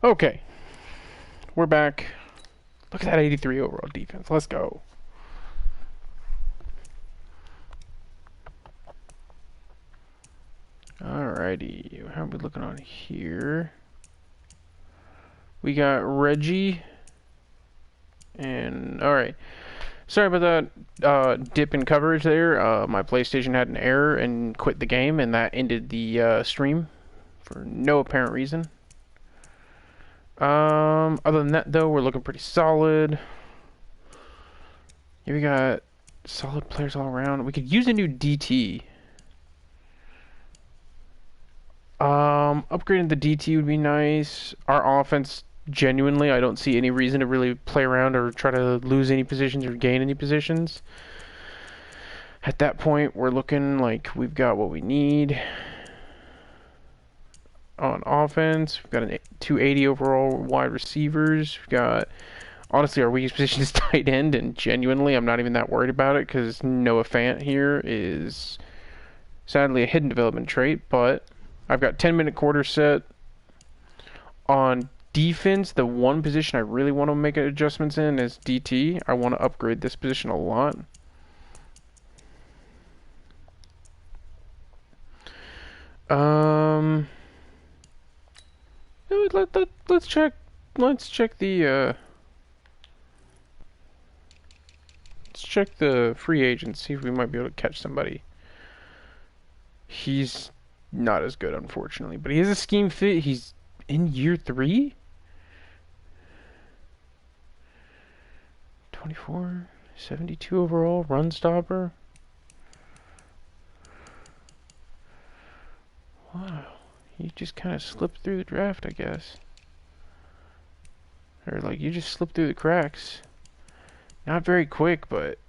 Okay, we're back. Look at that 83 overall defense. Let's go. Alrighty, how are we looking on here? We got Reggie. And, alright. Sorry about that dip in coverage there. My PlayStation had an error and quit the game, and that ended the stream for no apparent reason. Other than that, though, we're looking pretty solid. Here we got solid players all around. We could use a new DT. Upgrading the DT would be nice. Our offense, genuinely, I don't see any reason to really play around or try to lose any positions or gain any positions. At that point, we're looking like we've got what we need. On offense, we've got an 280 overall wide receivers. We've got, honestly, our weakest position is tight end, and genuinely, I'm not even that worried about it because Noah Fant here is sadly a hidden development trait, but I've got 10-minute quarter set. On defense, the one position I really want to make adjustments in is DT. I want to upgrade this position a lot. Let's check the let's check the free agent, see if we might be able to catch somebody. He's not as good, unfortunately, but he is a scheme fit. He's in year 3. 24, 72 overall, run stopper. Wow, you just kind of slipped through the draft, I guess. Or like you just slipped through the cracks. Not very quick, but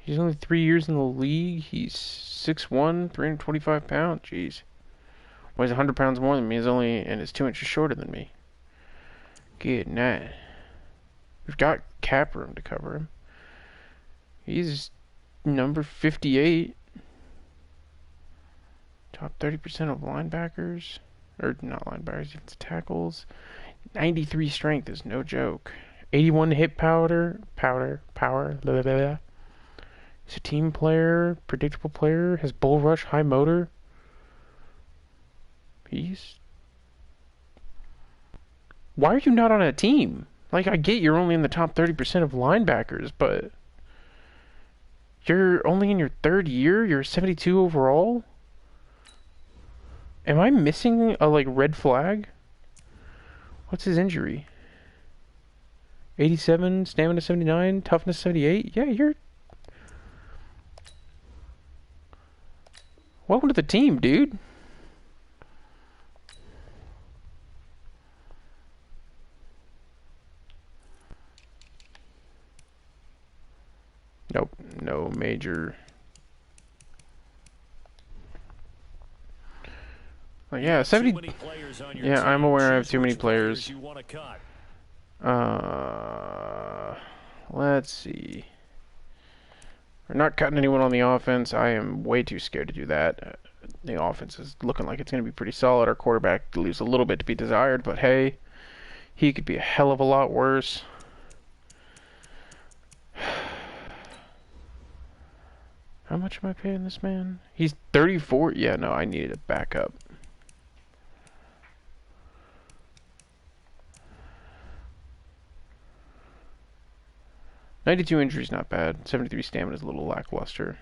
he's only 3 years in the league. He's 6'1", 325 pounds. Jeez. Weighs 100 pounds more than me. And is 2 inches shorter than me. Good night. We've got cap room to cover him. He's number 58. Top 30% of linebackers. Or not linebackers, it's tackles. 93 strength is no joke. 81 hit power. Blah, blah, blah. He's a team player, predictable player, has bull rush, high motor. Why are you not on a team? Like, I get you're only in the top 30% of linebackers, but you're only in your 3rd year? You're 72 overall? Am I missing a, like, red flag? What's his injury? 87, stamina 79, toughness 78? Yeah, you're... Welcome to the team, dude. Nope, no major. Yeah, 70. Yeah, I'm aware I have too many players. Let's see. We're not cutting anyone on the offense. I am way too scared to do that. The offense is looking like it's going to be pretty solid. Our quarterback leaves a little bit to be desired, but hey, he could be a hell of a lot worse. How much am I paying this man? He's 34. Yeah, no, I needed a backup. .92 injury is not bad. 73 stamina is a little lackluster.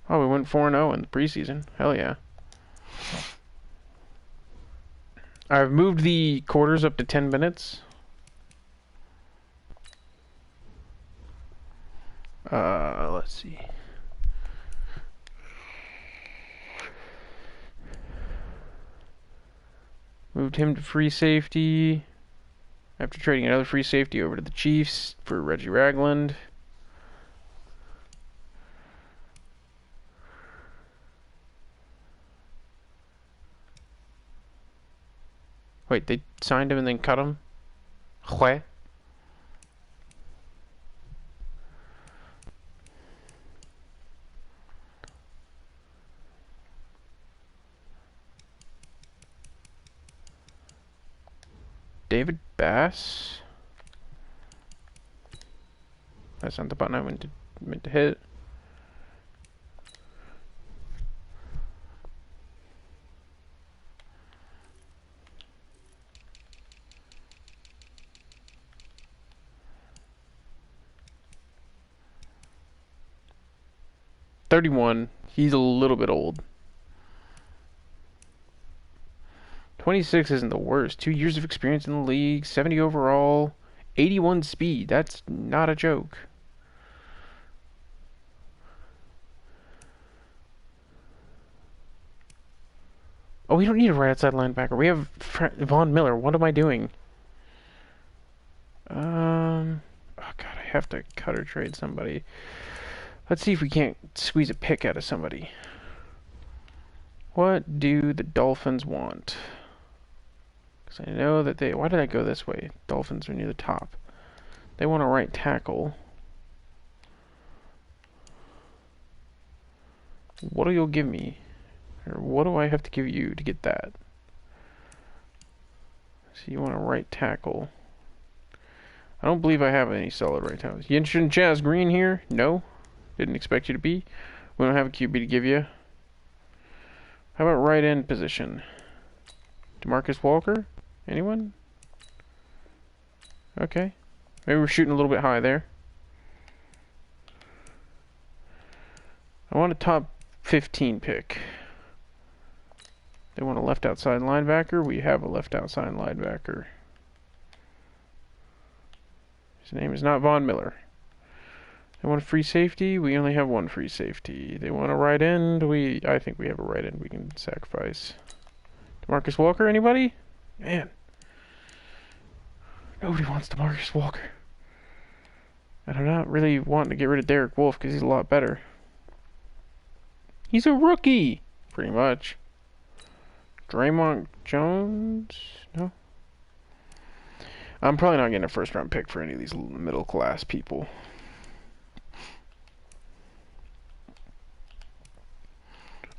Oh, we went 4-0 in the preseason. Hell yeah. I've moved the quarters up to 10 minutes. Let's see. Moved him to free safety after trading another free safety over to the Chiefs for Reggie Ragland. Wait, they signed him and then cut him? What? David Bass? That's not the button I meant to hit. $31. He's a little bit old. 26 isn't the worst. 2 years of experience in the league, 70 overall, 81 speed. That's not a joke. Oh, we don't need a right outside linebacker. We have Von Miller. What am I doing? Oh god, I have to cut or trade somebody. Let's see if we can't squeeze a pick out of somebody. What do the Dolphins want? Because I know that they... Why did I go this way? Dolphins are near the top. They want a right tackle. What do you give me? Or what do I have to give you to get that? So you want a right tackle. I don't believe I have any solid right tackles. You interested in Chaz Green here? No? Didn't expect you to be. We don't have a QB to give you. How about right end position? DeMarcus Walker? Anyone? Okay. Maybe we're shooting a little bit high there. I want a top 15 pick. They want a left outside linebacker. We have a left outside linebacker. His name is not Von Miller. They want a free safety. We only have one free safety. They want a right end. I think we have a right end we can sacrifice. DeMarcus Walker, anybody? Man. Nobody wants DeMarcus Walker. And I'm not really wanting to get rid of Derek Wolfe because he's a lot better. He's a rookie, pretty much. Draymond Jones? No? I'm probably not getting a first round pick for any of these middle class people.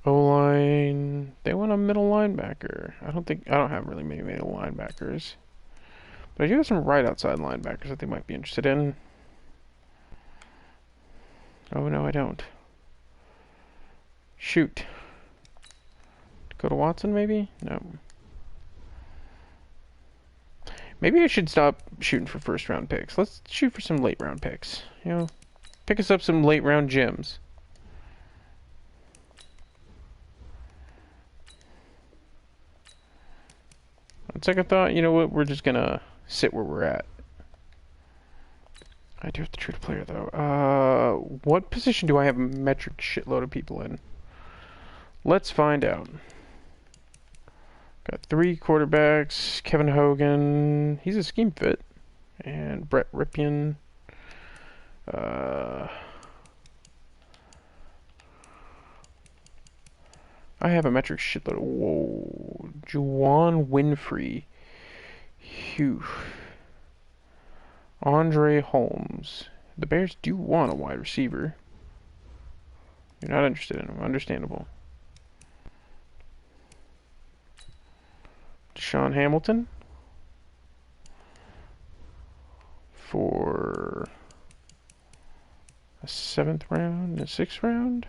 O-line. They want a middle linebacker. I don't have really many middle linebackers. But I do have some right outside linebackers that they might be interested in. Oh no, I don't. Shoot. Go to Watson, maybe? No. Maybe I should stop shooting for first round picks. Let's shoot for some late round picks. You know, pick us up some late round gems. On second thought, you know what? We're just gonna sit where we're at. I do have to trade a player though. What position do I have a metric shitload of people in? Let's find out. Got 3 quarterbacks. Kevin Hogan. He's a scheme fit. And Brett Ripien. I have a metric shitload of... Whoa. Juwan Winfrey. Phew. Andre Holmes. The Bears do want a wide receiver. You're not interested in him. Understandable. Deshaun Hamilton. For a 7th round and a 6th round?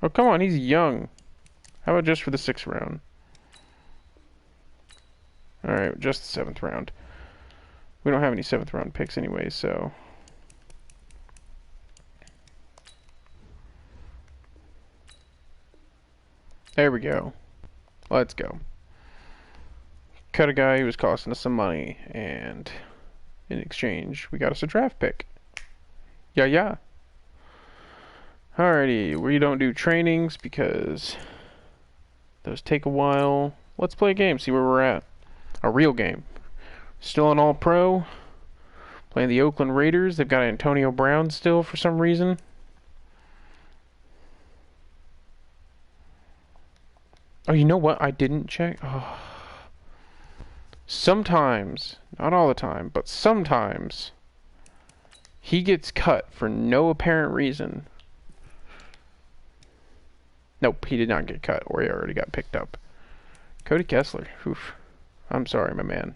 Oh, come on, he's young. How about just for the 6th round? Alright, just the 7th round. We don't have any 7th round picks anyway, so... There we go. Let's go. Cut a guy who was costing us some money, and in exchange, we got us a draft pick. Yeah. Alrighty, we don't do trainings because Those take a while. Let's play a game, see where we're at. A real game. Still an all-pro. Playing the Oakland Raiders. They've got Antonio Brown still for some reason. Oh, you know what? I didn't check. Oh. Sometimes, not all the time, but sometimes, he gets cut for no apparent reason. Nope, he did not get cut, or he already got picked up. Cody Kessler. Oof. I'm sorry, my man.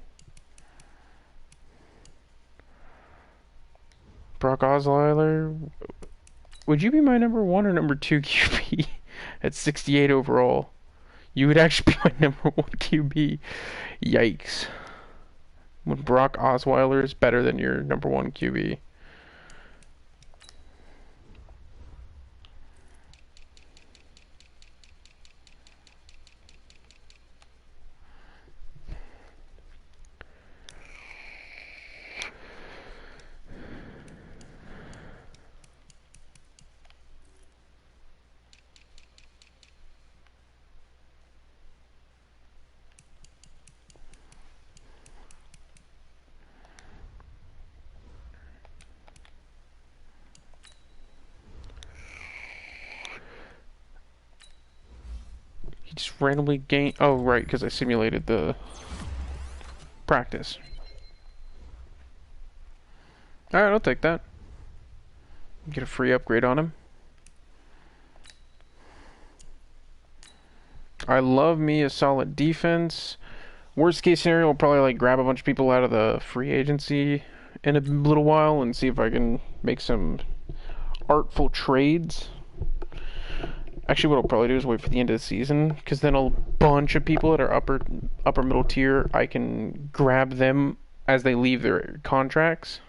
Brock Osweiler. Would you be my number 1 or number 2 QB at 68 overall? You would actually be my number 1 QB. Yikes. When Brock Osweiler is better than your number 1 QB. Just randomly gain. Oh, right, because I simulated the practice. Alright, I'll take that. Get a free upgrade on him. I love me a solid defense. Worst case scenario, I'll probably like grab a bunch of people out of the free agency in a little while and see if I can make some artful trades. Actually, what I'll probably do is wait for the end of the season, because then a bunch of people that are upper middle tier, I can grab them as they leave their contracts.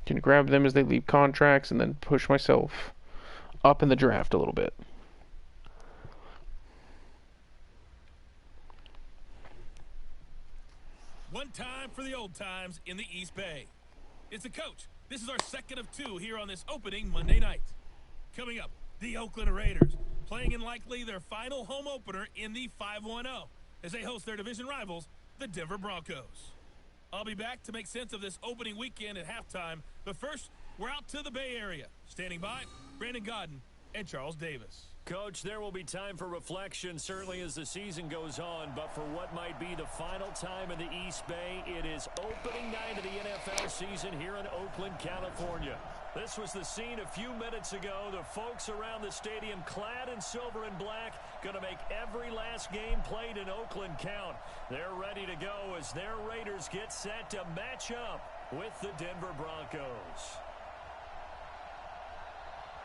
Can grab them as they leave contracts and then push myself up in the draft a little bit. One time for the old times in the East Bay. It's the coach. This is our second of 2 here on this opening Monday night. Coming up, the Oakland Raiders, playing in likely their final home opener in the 5-1-0 as they host their division rivals, the Denver Broncos. I'll be back to make sense of this opening weekend at halftime, but first, we're out to the Bay Area. Standing by, Brandon Godden and Charles Davis. Coach, there will be time for reflection, certainly as the season goes on, but for what might be the final time in the East Bay, it is opening night of the NFL season here in Oakland, California. This was the scene a few minutes ago. The folks around the stadium clad in silver and black going to make every last game played in Oakland count. They're ready to go as their Raiders get set to match up with the Denver Broncos.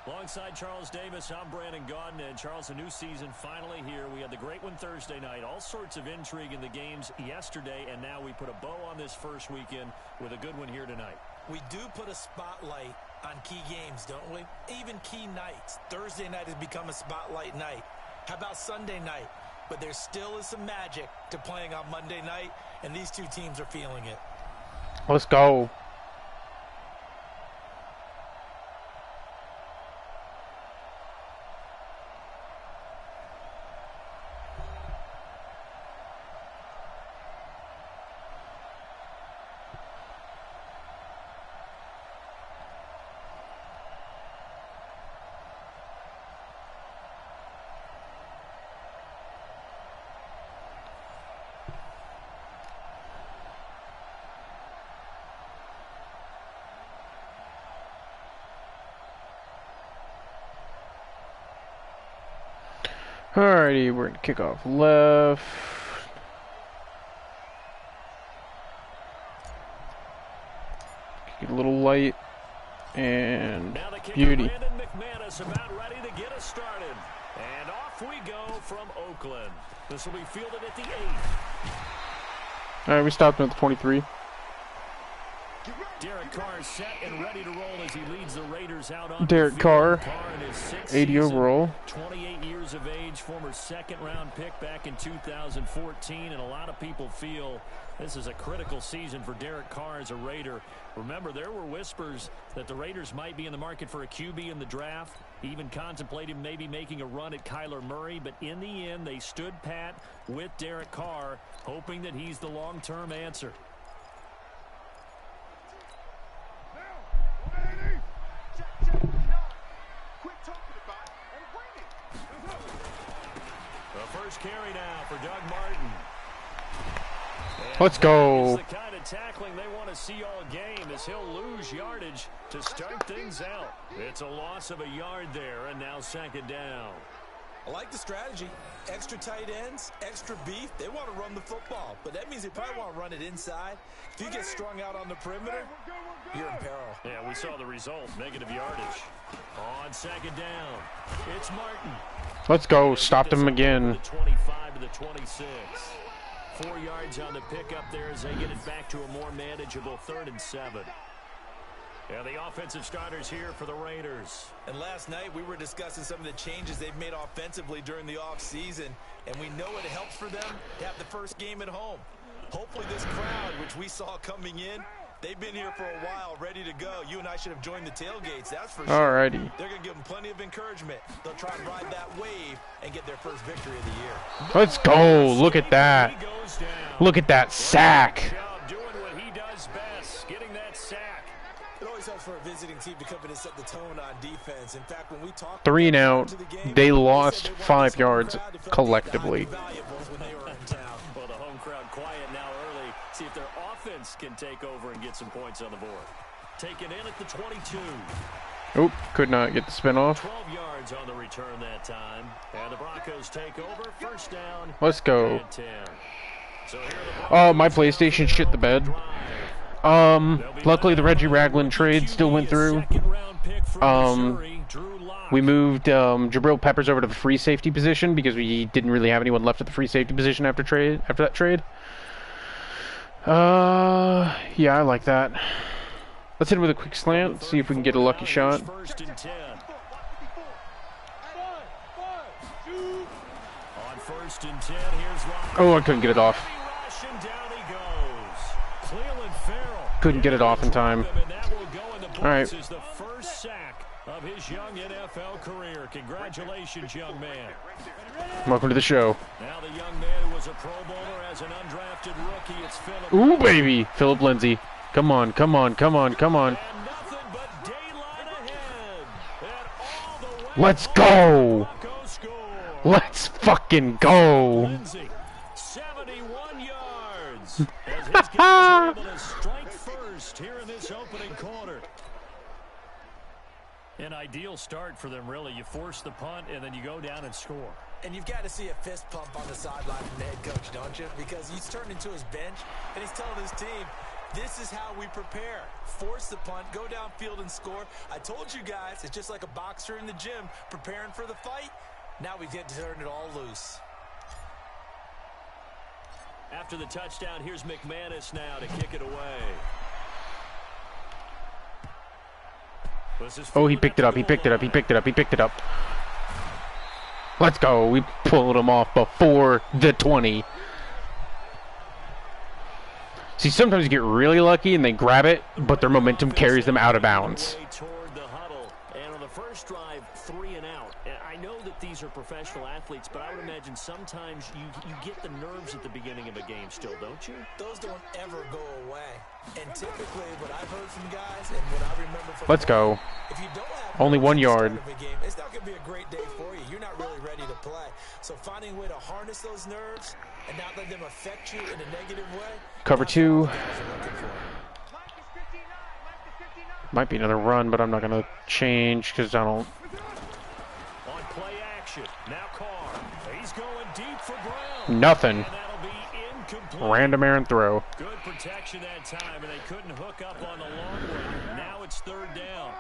Alongside Charles Davis, I'm Brandon Godden. And Charles, a new season finally here. We had the great one Thursday night. All sorts of intrigue in the games yesterday, and now we put a bow on this first weekend with a good one here tonight. We do put a spotlight on key games, don't we? Even key nights. Thursday night has become a spotlight night. How about Sunday night? But there still is some magic to playing on Monday night, and these two teams are feeling it. Let's go. Alrighty, we're going to kick off left. Get a little light and beauty. About ready to get us started. And off we go from Oakland. This will be fielded at the 8. Alright, we stopped him at the 23. Get ready. Derek Carr set and ready to roll as he leads the Raiders out on Derek Carr, in his 6th 80 season, overall. 28 years of age, former second-round pick back in 2014, and a lot of people feel this is a critical season for Derek Carr as a Raider. Remember, there were whispers that the Raiders might be in the market for a QB in the draft, even contemplated maybe making a run at Kyler Murray, but in the end, they stood pat with Derek Carr, hoping that he's the long-term answer. The first carry now for Doug Martin. Let's go. It's the kind of tackling they want to see all game as he'll lose yardage to start things out. It's a loss of a yard there, and now 2nd down. I like the strategy. Extra tight ends, extra beef. They want to run the football, but that means they probably want to run it inside. If you get strung out on the perimeter, you're in peril. Yeah, we saw the result. Negative yardage. On 2nd down, it's Martin. Let's go. Stopped him again. The 25 to the 26. 4 yards on the pickup there as they get it back to a more manageable 3rd and 7. Yeah, the offensive starters here for the Raiders. And last night we were discussing some of the changes they've made offensively during the offseason, and we know it helps for them to have the first game at home. Hopefully this crowd, which we saw coming in, they've been here for a while, ready to go. You and I should have joined the tailgates, that's for sure. Alrighty. They're going to give them plenty of encouragement. They'll try and ride that wave and get their first victory of the year. Let's go. Look at that. Look at that sack. Doing what he does best, getting that sack. It always helps for a visiting team to come in and set the tone on defense. In fact, when we talk 3 and out, they lost 5 yards collectively. Well, the home crowd quiet now early. See if their offense can take over and get some points on the board. Taken in at the 22. Oop, could not get the spin off. 12 yards on the return that time. And the Broncos take over. First down. Let's go. And 10. So here the Oh, my PlayStation shit the bed. Luckily the Reggie Ragland trade still went through. We moved Jabril Peppers over to the free safety position because we didn't really have anyone left at the free safety position after that trade. Yeah, I like that. Let's hit him with a quick slant, see if we can get a lucky shot. First and 10. On first and 10, here's Oh, I couldn't get it off. rush, and down he goes. Cleveland Farrell. Couldn't get it off in time. And that will go in the books All right. as the first sack of his young NFL career. Congratulations, young man. Welcome to the show. Now the young man who was a Pro Bowler as an undrafted rookie, it's Phillip. Ooh, baby. Philip Lindsay. Come on, come on, come on, come on. And nothing but daylight ahead. And all the way Let's home, go. Broncos score. Let's fucking go. Lindsay, 71 yards. As his guys were able to strike first here in this opening quarter. An ideal start for them, really. You force the punt, and then you go down and score. And you've got to see a fist pump on the sideline from the head coach, don't you? Because he's turned into his bench, and he's telling his team, this is how we prepare. Force the punt, go downfield and score. I told you guys, it's just like a boxer in the gym preparing for the fight. Now we get to turn it all loose. After the touchdown, here's McManus now to kick it away. Oh, he picked it up, he picked it up, he picked it up, he picked it up. Let's go. We pulled him off before the 20. See, sometimes you get really lucky and they grab it, but their momentum carries them out of bounds. Toward the huddle. And on the first drive, 3 and out. And I know that these are professional athletes, but I would imagine sometimes you get the nerves at the beginning of a game still, don't you? Those don't ever go away. And typically, what I've heard from guys and what I remember from Let's go. if you don't have Only 1 nerves at the yard. start of a game, it's not going to be a great day for you. You're not really ready to play. So finding a way to harness those nerves and not let them affect you in a negative way. Cover 2. Guys are looking for. Might be another run, but I'm not going to change because I don't. On play action. Now Carr. He's going deep for Brown. Nothing. And that'll be incomplete. Random errant throw. Good protection that time, and they couldn't hook up on the long one. Now it's 3rd down.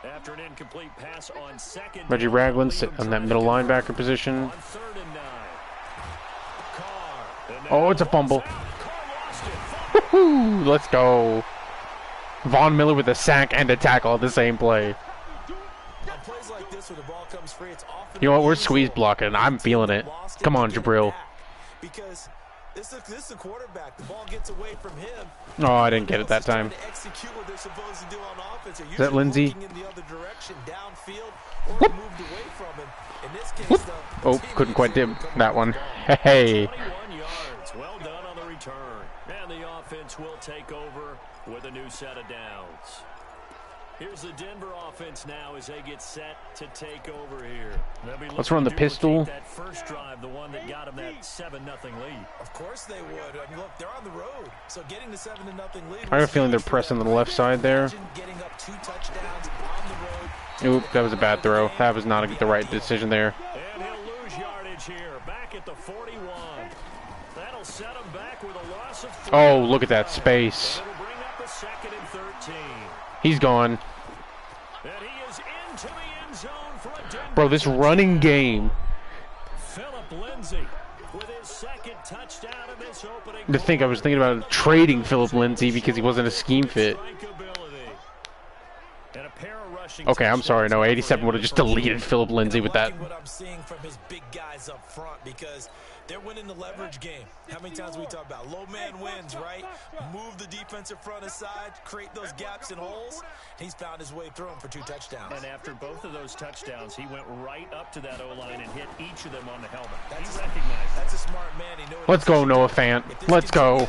After an incomplete pass on second. Reggie Ragland sitting on that middle linebacker position. On 3rd and 9. Carr. Oh, it's a fumble. Carr lost it. Woohoo! Let's go. Von Miller with a sack and a tackle at the same play. On plays like this where the ball comes free, it's often You know what? We're unusual squeeze blocking. I'm feeling it. Come on, Jabril. Because this is a quarterback. The ball gets away from him. Oh, I didn't get it that time. Execute what they're supposed to do on offense. Is that Lindsay? In the other direction, downfield, or moved away from him. In this case, though, Oh, couldn't quite dim that one. Hey. 21 yards. Well done on the return. And the offense will take over with a new set of downs. Here's the Denver offense now as they get set to take over here. Let's run the pistol. That first drive, the one that got them that 7-0 lead. Of course they would. I mean, look, they're on the road, so getting the 7-0 lead. I have a feeling they're pressing the left side there. Getting up 2 touchdowns on the road. Oop, that was a bad throw. That was not the right decision there. And he'll lose yardage here, back at the 41. That'll set him back with a loss of 3. Oh, look at that space. It'll bring up a 2nd and 13. He's gone. And he is into the end zone for a Denver Bro, this running game. Philip Lindsay with his 2nd touchdown of this opening. To think I was thinking about trading Philip Lindsay because he wasn't a scheme fit. Okay, I'm sorry. No, 87 would have just deleted Philip Lindsay with that. What I'm seeing from his big guys up front, because they're winning the leverage game. How many times we talk about low man wins, right? Move the defensive front aside, create those gaps and holes. He's found his way through them for 2 touchdowns. And after both of those touchdowns, he went right up to that O-line and hit each of them on the helmet. He recognized that's a smart man. He knew Let's go, Noah Fant. Let's go.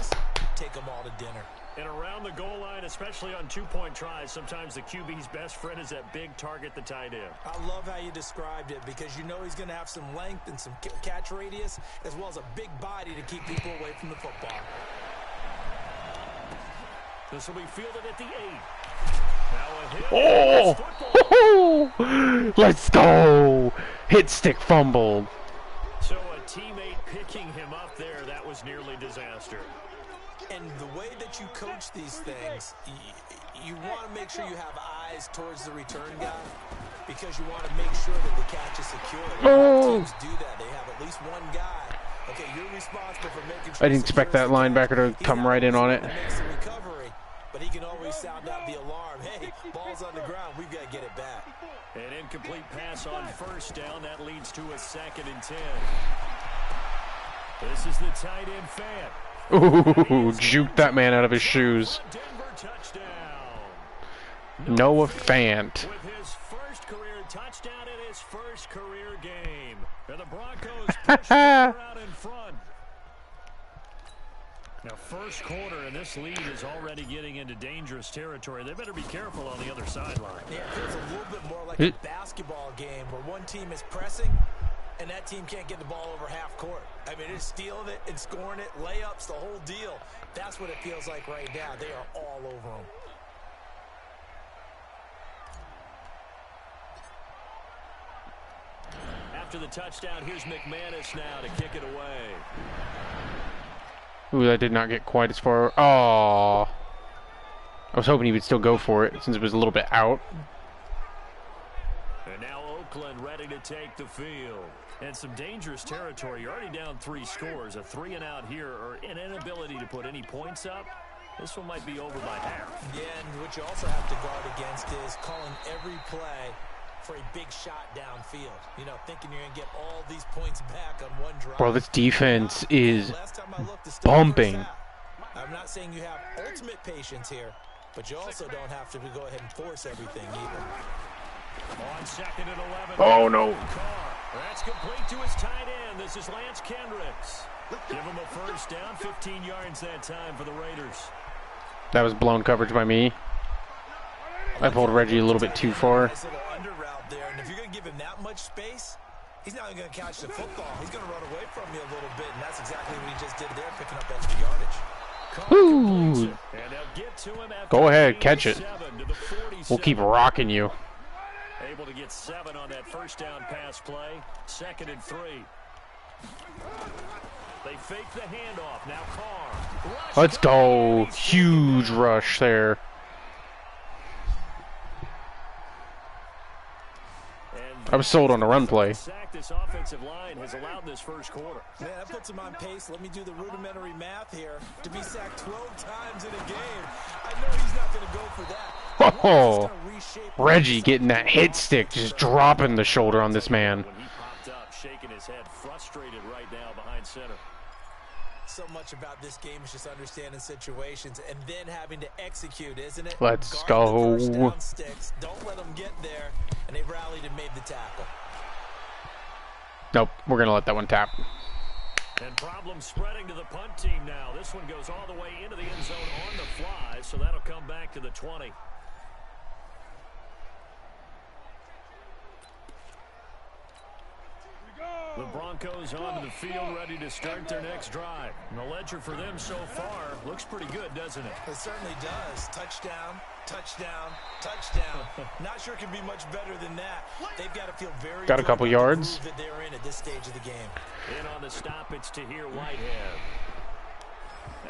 Take them all to dinner. And around the goal line, especially on 2-point tries, sometimes the QB's best friend is that big target, the tight end. I love how you described it, because you know he's going to have some length and some catch radius, as well as a big body to keep people away from the football. This will be fielded at the 8. Oh! Let's go! Hit stick fumbled. So a teammate picking him up there, that was nearly disaster. And the way that you coach these things, you want to make sure you have eyes towards the return guy, because you want to make sure that the catch is secure. Teams do that. They have at least one guy. Okay, you're responsible for making sure. I didn't expect that linebacker to come right in on it. Recovery, but he can always sound out the alarm. Hey, ball's on the ground. We've got to get it back. An incomplete pass on 1st down. That leads to a 2nd and 10. This is the tight end Fant. Ooh, juked that man out of his shoes. Noah Fant. With his first career touchdown in his first career game. And the Broncos push out in front. Now, first quarter, and this lead is already getting into dangerous territory. They better be careful on the other sideline. Yeah, it feels a little bit more like a basketball game where one team is pressing and that team can't get the ball over half court. I mean, they're stealing it and scoring it, layups, the whole deal. That's what it feels like right now. They are all over them. After the touchdown, here's McManus now to kick it away. Ooh, that did not get quite as far. Oh, I was hoping he would still go for it since it was a little bit out. And now Oakland ready to take the field. And some dangerous territory. You're already down 3 scores. A 3-and-out here, or an inability to put any points up. This one might be over by half. Yeah, and what you also have to guard against is calling every play for a big shot downfield. You know, thinking you're going to get all these points back on one drive. Bro, this defense is bumping. I'm not saying you have ultimate patience here, but you also don't have to go ahead and force everything either. On 2nd and 11. Oh, no. Carr. That's complete to his tight end. This is Lance Kendricks. Give him a 1st down, 15 yards that time for the Raiders. That was blown coverage by me. I pulled Reggie a little bit too far. Nice little under route there, and if you're going to give him that much space, he's not even going to catch the football. He's going to run away from you a little bit, and that's exactly what he just did there, picking up extra yardage. Ooh. Go ahead, catch it. We'll keep rocking you. Able to get 7 on that 1st down pass play. 2nd and 3. They fake the handoff. Now Carr. Let's go. Huge rush there. I was sold on the run play. This offensive line has allowed this first quarter. Man, that puts him on pace. Let me do the rudimentary math here. To be sacked 12 times in a game, I know he's not going to go for that. Oh, Reggie getting that hit stick, just dropping the shoulder on this man. When he popped up, shaking his head, frustrated right now behind center. So much about this game is just understanding situations and then having to execute, isn't it? Let's Guard go. the first down sticks. Don't let them get there, and they've rallied and made the tackle. Nope, we're gonna let that one tap. And problem spreading to the punt team now. This one goes all the way into the end zone on the fly, so that'll come back to the 20. The Broncos onto the field, ready to start their next drive. And the ledger for them so far looks pretty good, doesn't it? It certainly does. Touchdown, touchdown, touchdown. Not sure it can be much better than that. They've got to feel very got a couple good yards that they're in at this stage of the game. In on the stop, it's Tahir Whitehead.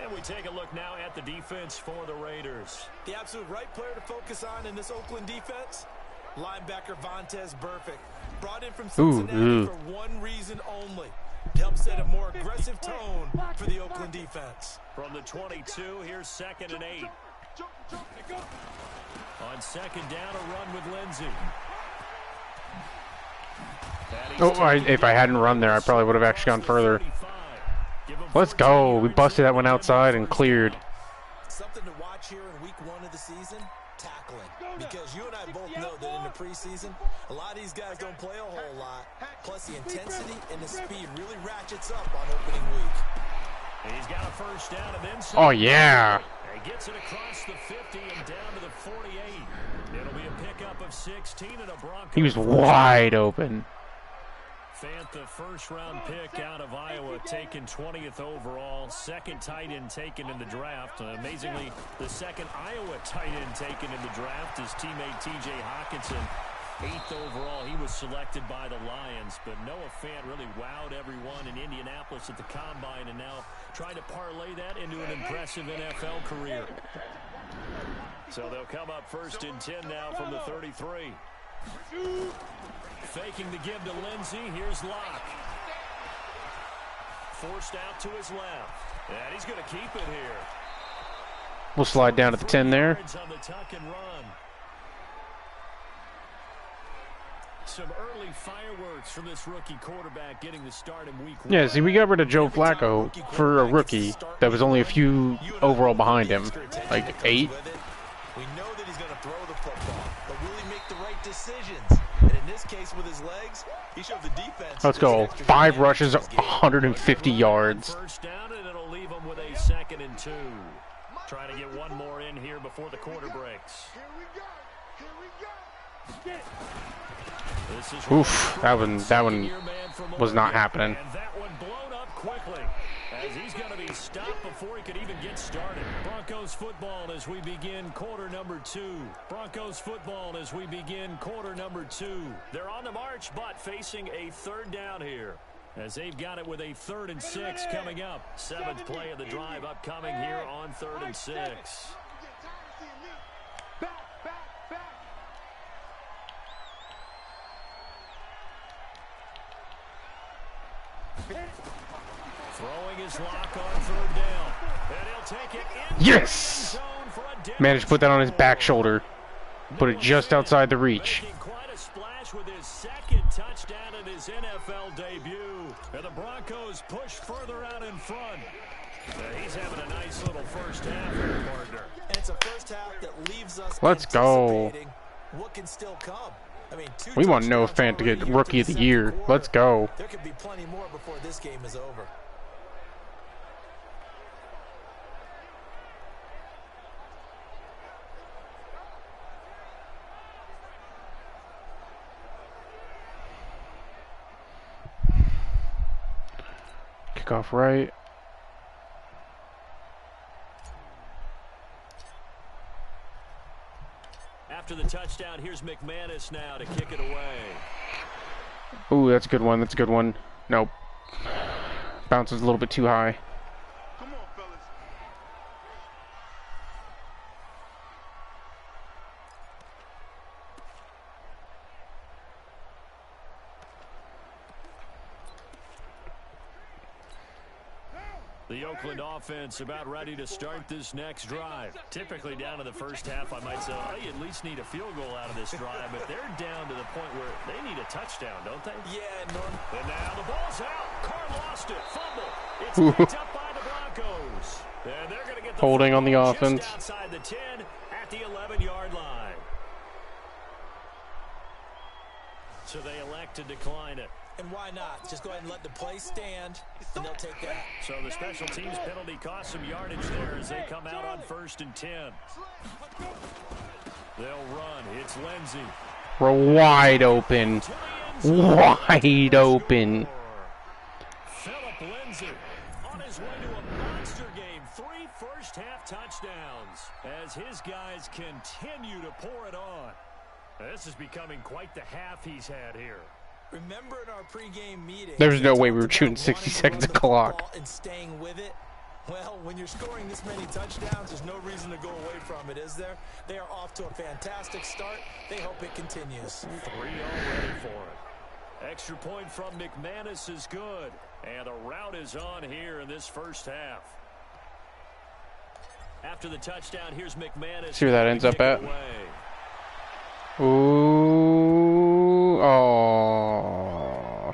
And we take a look now at the defense for the Raiders. The absolute right player to focus on in this Oakland defense, linebacker Vontaze Burfict. Brought in from Cincinnati for one reason only, to help set a more aggressive tone for the Oakland defense. From the 22, here's 2nd and 8. On 2nd down, a run with Lindsey. Oh, if I hadn't run there, I probably would have actually gone further. Let's go. We busted that one outside and cleared. Something to watch here in week 1 of the season, tackling. Because you and I both know that in the preseason, a lot of these guys don't play a whole lot. Plus the intensity and the speed really ratchets up on opening week. He's got a first down and then some. Oh, yeah. He gets it across the 50 and down to the 48. It'll be a pickup of 16 and a Broncos. He was wide open. Fant, the first-round pick out of Iowa, taken 20th overall. 2nd tight end taken in the draft. Amazingly, the 2nd Iowa tight end taken in the draft is teammate T.J. Hawkinson. 8th overall, he was selected by the Lions. But Noah Fant really wowed everyone in Indianapolis at the Combine and now trying to parlay that into an impressive NFL career. So they'll come up 1st and 10 now from the 33. Faking the give to Lindsey. Here's Locke. Forced out to his left. And he's going to keep it here. We'll slide down to the 10 there. On the tuck and run. Some early fireworks from this rookie quarterback getting the start in week 1. Yeah, see, we got rid of Joe Flacco for a rookie that was only a few overall behind him. Like 8. We know that he's going to throw the football, but will he make the right decisions? And in this case, with his legs, he showed the defense. Let's go. 5 rushes, 150 yards. First down, and it'll leave him with a 2nd and 2. Trying to get one more in here before the quarter breaks. Oof, that one was not happening. And that one blown up quickly as he's going to be stopped before he could even get started. Broncos football as we begin quarter number 2. Broncos football as we begin quarter number 2. They're on the march, but facing a 3rd down here as they've got it with a 3rd and 6 coming up. 7th play of the drive upcoming here on 3rd and 6. Throwing his lock on 3rd down. And he'll take it in. Yes! Managed to put that on his back shoulder. Put it just outside the reach. Making quite a splash with his 2nd touchdown in his NFL debut. And the Broncos push further out in front. He's having a nice little first half here, partner. And it's a first half that leaves us Let's go. anticipating what can still come. I mean, We want Noah Fant to get Rookie of the Year. Let's go. There could be plenty more before this game is over. Kickoff right. After the touchdown, here's McManus now to kick it away. Ooh, that's a good one. That's a good one. Nope. Bounces a little bit too high. Come on, fellas. The Oakland offense about ready to start this next drive. Typically down to the first half, I might say, oh, you at least need a field goal out of this drive, but they're down to the point where they need a touchdown, don't they? Yeah, Norm. And now the ball's out. Carr lost it. Fumble. It's picked up by the Broncos. And they're going to get the holding on the offense. Just outside the 10 at the 11-yard line. So they elect to decline it. And why not? Just go ahead and let the play stand, and they'll take that. So the special teams penalty cost some yardage there as they come out on 1st and 10. They'll run. It's Lindsey. We're wide open. Wide open. Philip Lindsey on his way to a monster game. 3 first-half touchdowns as his guys continue to pour it on. This is becoming quite the half he's had here. Remember in our pregame meeting, There's no way we were shooting 60 seconds of clock. And staying with it. Well, when you're scoring this many touchdowns, there's no reason to go away from it, is there? They are off to a fantastic start. They hope it continues. 3 already for it. Extra point from McManus is good. And the route is on here in this first half. After the touchdown, here's McManus. See where that ends up at. Ooh, oh.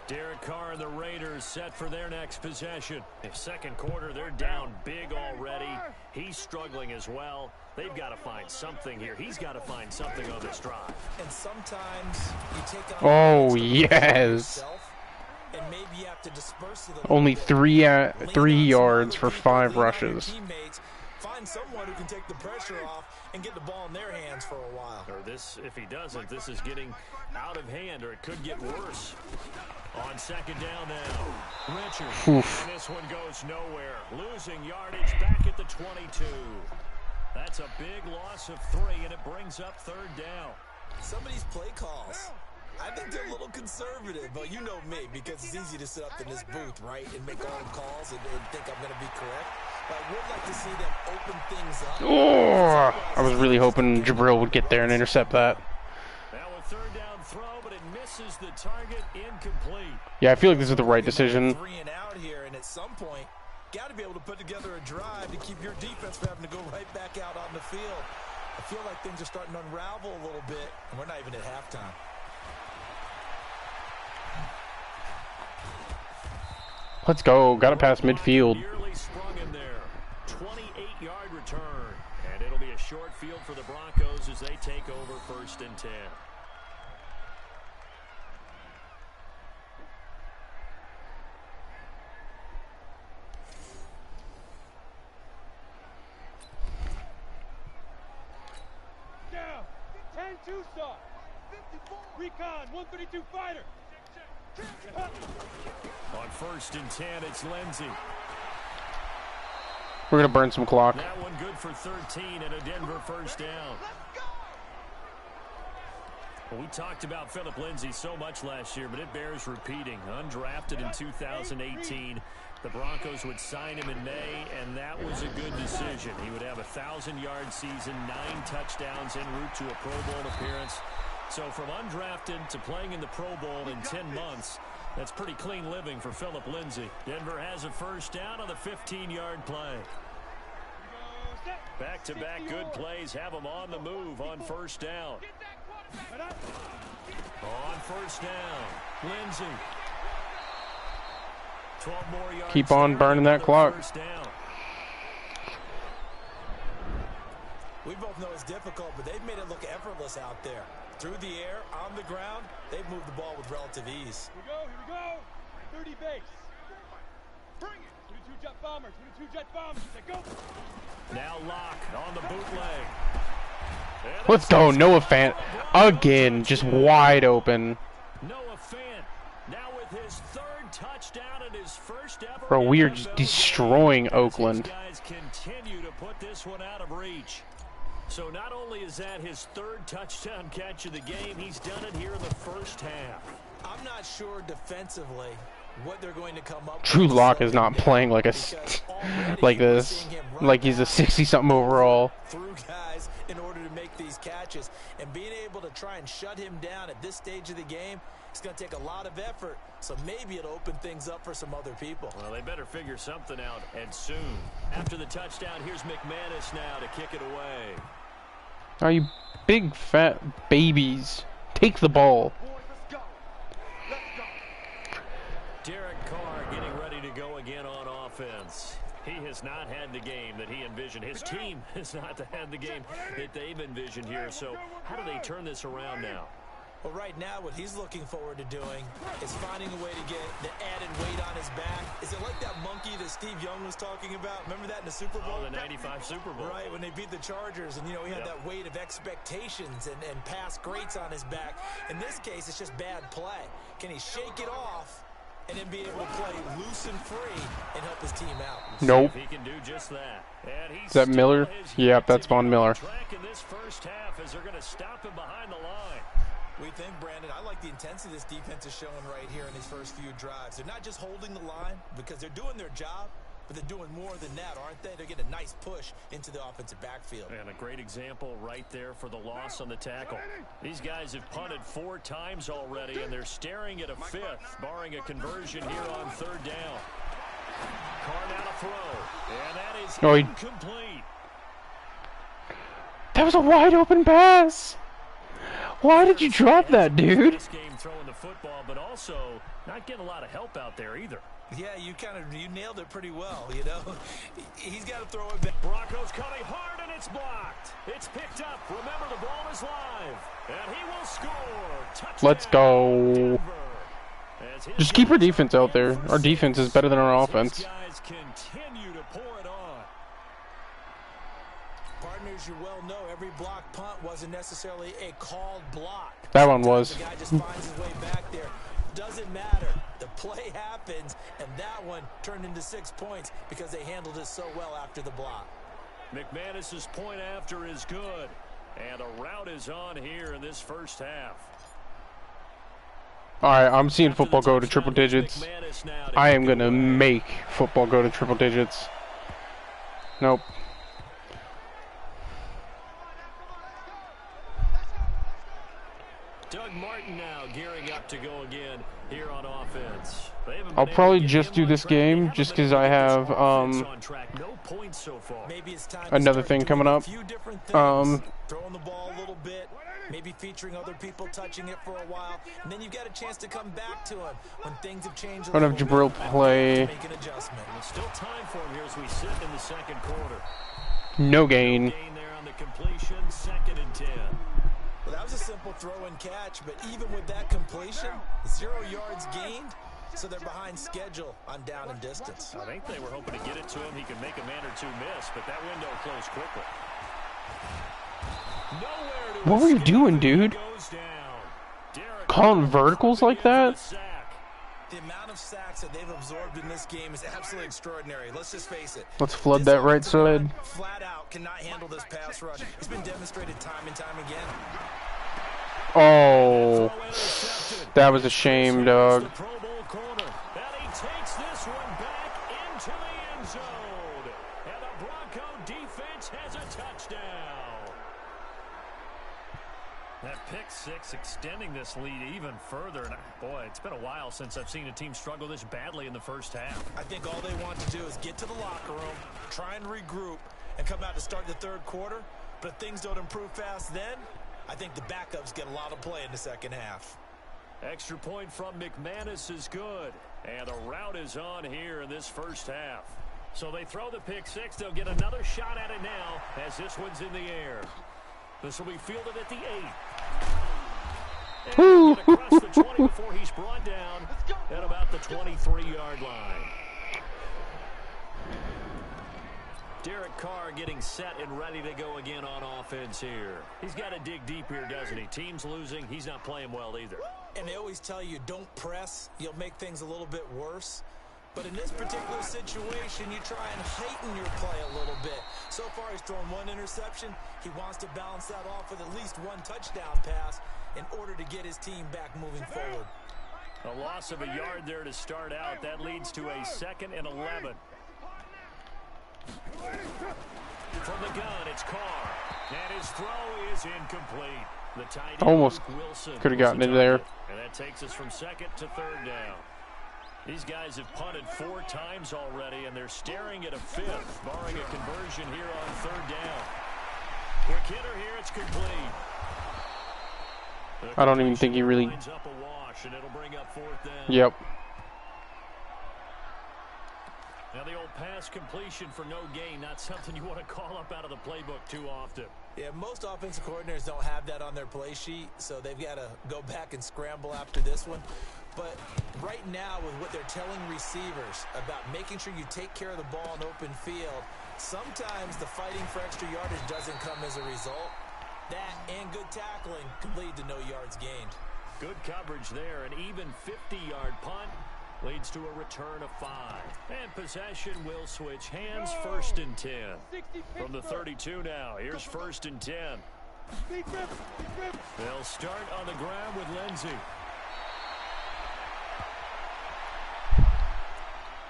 Derek Carr and the Raiders set for their next possession. In second quarter, they're down big already. He's struggling as well. They've got to find something here. He's got to find something on this drive. And sometimes you take on Oh, yes. And maybe you have to disperse it Only 3 yards for 5 rushes. Find someone who can take the pressure off and get the ball in their hands for a while. Or this, if he doesn't, this is getting out of hand, or it could get worse. On second down now, Richard. Oof. And this one goes nowhere. Losing yardage back at the 22. That's a big loss of 3, and it brings up 3rd down. Some of these play calls, I think they're a little conservative, but you know me, because it's easy to sit up in this booth, right, and make all the calls and think I'm going to be correct. But I would like to see them open things up. Oh, I was really hoping Jabril would get there and intercept that. Now a 3rd down throw, but it misses the target, incomplete. Yeah, I feel like this is the right decision. 3 and out here, and at some point, got to be able to put together a drive to keep your defense from having to go right back out on the field. I feel like things are starting to unravel a little bit, and we're not even at halftime. Let's go. Got it past midfield. Nearly sprung in there. 28-yard return. And it'll be a short field for the Broncos as they take over 1st and 10. Down. 10-2 stop. Recon. 132 fighter. On 1st and 10, it's Lindsey. We're going to burn some clock. That one good for 13 and a Denver 1st down. Well, we talked about Philip Lindsey so much last year, but it bears repeating. Undrafted in 2018. The Broncos would sign him in May, and that was a good decision. He would have a 1,000-yard season, 9 touchdowns en route to a Pro Bowl appearance. So from undrafted to playing in the Pro Bowl in 10 months, that's pretty clean living for Philip Lindsey. Denver has a 1st down on the 15-yard play. Back-to-back good plays have them on the move on 1st down. On 1st down, Lindsey. 12 more yards. Keep on burning that clock. We both know it's difficult, but they've made it look effortless out there. Through the air, on the ground, they've moved the ball with relative ease. Here we go. 30 base. Bring it. 22 jet bombers. 22 jet bombers. Go. Now Locke on the bootleg. Let's go. Noah Fant again, just wide open. Noah Fant now with his 3rd touchdown and his first ever. Bro, we are just destroying Oakland. Guys continue to put this one out of reach. So not only is that his 3rd touchdown catch of the game, he's done it here in the 1st half. I'm not sure defensively what they're going to come up with. Drew Lock is not playing like like this, like he's a 60-something overall. Through guys in order to make these catches, and being able to try and shut him down at this stage of the game, It's going to take a lot of effort, so maybe it'll open things up for some other people. Well, they better figure something out, and soon. After the touchdown, here's McManus now to kick it away. Are you big fat babies? Take the ball. Derek Carr getting ready to go again on offense. He has not had the game that he envisioned. His team has not had the game that they've envisioned here. So how do they turn this around now? Well, right now, what he's looking forward to doing is finding a way to get the added weight on his back. Is it like that monkey that Steve Young was talking about? Remember that in the Super Bowl? Oh, the 95 Super Bowl. Right, when they beat the Chargers, and, you know, he had that weight of expectations and past greats on his back. In this case, it's just bad play. Can he shake it off and then be able to play loose and free and help his team out? Nope. He can do just that. Is that Miller? Yep, that's Von Miller. In this first half, as they're going to stop him behind the line. We think, Brandon, I like the intensity this defense is showing right here in these first few drives. They're not just holding the line because they're doing their job, but they're doing more than that, aren't they? They're getting a nice push into the offensive backfield. And a great example right there for the loss on the tackle. These guys have punted 4 times already, and they're staring at a 5th, barring a conversion here on 3rd down. Carr now to throw, and that is incomplete. That was a wide open pass. Why did you drop that, dude? This game throwing the football, but also not getting a lot of help out there either. Yeah, you nailed it pretty well, you know. He's got to throw it back. Broncos coming hard, and it's blocked. It's picked up. Remember, the ball is live, and he will score. Touchdown, Let's go. Just keep our defense out there. Our defense is better than our offense. These guys continue to pour it on. Partners, you well know every block punt wasn't necessarily a called block. That one was. The guy just finds his way back there. Doesn't matter. The play happens, and that one turned into 6 points because they handled it so well after the block. McManus's point after is good, and a route is on here in this first half. All right, I'm seeing football go to triple digits. I am going to make football go to triple digits. Nope. Doug Martin now gearing up to go again here on offense. I'll probably just do this game just because I have another thing coming up. Throwing the ball a little bit, maybe featuring other people touching it for a while, and then you've got a chance to come back to him when things have changed. I don't have Jabril play. Make an adjustment. There's still time for him here as we sit in the second quarter. No gain. Gain there on the completion, 2nd and 10. Well, that was a simple throw and catch, but even with that completion, 0 yards gained, so they're behind schedule on down and distance. I think they were hoping to get it to him. He could make a man or 2 miss, but that window closed quickly. What were you doing, dude? Calling verticals like that? The amount of sacks that they've absorbed in this game is absolutely extraordinary. Let's just face it. Let's flood that right side. Flat out cannot handle this pass rush. It's been demonstrated time and time again. Oh, that was a shame, dog. That pick 6 extending this lead even further. And boy, it's been a while since I've seen a team struggle this badly in the first half. I think all they want to do is get to the locker room, try and regroup, and come out to start the 3rd quarter. But if things don't improve fast then, I think the backups get a lot of play in the second half. Extra point from McManus is good. And a route is on here in this first half. So they throw the pick 6. They'll get another shot at it now as this one's in the air. This will be fielded at the 8. And get across the 20 before he's brought down at about the 23-yard line. Derek Carr getting set and ready to go again on offense here. He's got to dig deep here, doesn't he? Team's losing. He's not playing well either. And they always tell you, don't press. You'll make things a little bit worse. But in this particular situation, you try and heighten your play a little bit. So far, he's thrown 1 interception. He wants to balance that off with at least 1 touchdown pass in order to get his team back moving forward. A loss of a yard there to start out. That leads to a 2nd and 11. From the gun, it's Carr. And his throw is incomplete. The tight end, Almost Wilkinson, could have was gotten the into there. target. And that takes us from second to third down. These guys have punted 4 times already, and they're staring at a 5th, barring a conversion here on third down. Quick hitter here, it's complete. I don't even think he really... Lines up a wash, and it'll bring up 4th down. Yep. Now the old pass completion for no gain, not something you want to call up out of the playbook too often. Yeah, most offensive coordinators don't have that on their play sheet, so they've got to go back and scramble after this one. But right now, with what they're telling receivers about making sure you take care of the ball in open field, sometimes the fighting for extra yardage doesn't come as a result. That and good tackling could lead to no yards gained. Good coverage there, an even 50-yard punt leads to a return of 5. And possession will switch hands, 1st and 10. From the 32 now, here's 1st and 10. They'll start on the ground with Lindsey.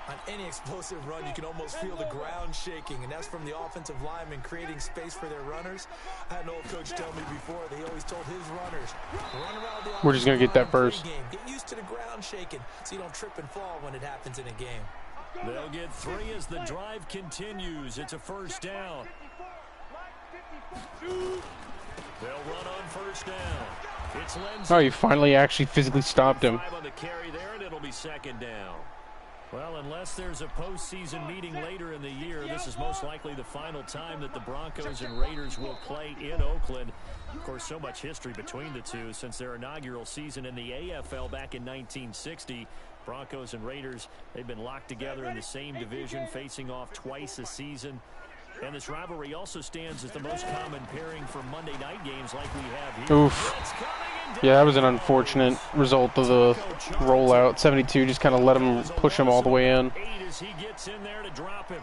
On any explosive run, you can almost feel the ground shaking, and that's from the offensive linemen creating space for their runners. I had an old coach tell me before that he always told his runners, run around the We're just going to get that first. game. Get used to the ground shaking so you don't trip and fall when it happens in a game. They'll get 3 as the drive continues. It's a 1st down. They'll run on 1st down. It's Lindsey. Oh, you finally actually physically stopped him. 5 on the carry there, and it'll be 2nd down. Well, unless there's a postseason meeting later in the year, this is most likely the final time that the Broncos and Raiders will play in Oakland. Of course, so much history between the two since their inaugural season in the AFL back in 1960. Broncos and Raiders, they've been locked together in the same division, facing off twice a season. And this rivalry also stands as the most common pairing for Monday night games like we have here. Oof. Yeah, that was an unfortunate result of the rollout. 72 just kind of let him push him all the way in. 8 as he gets in there to drop him.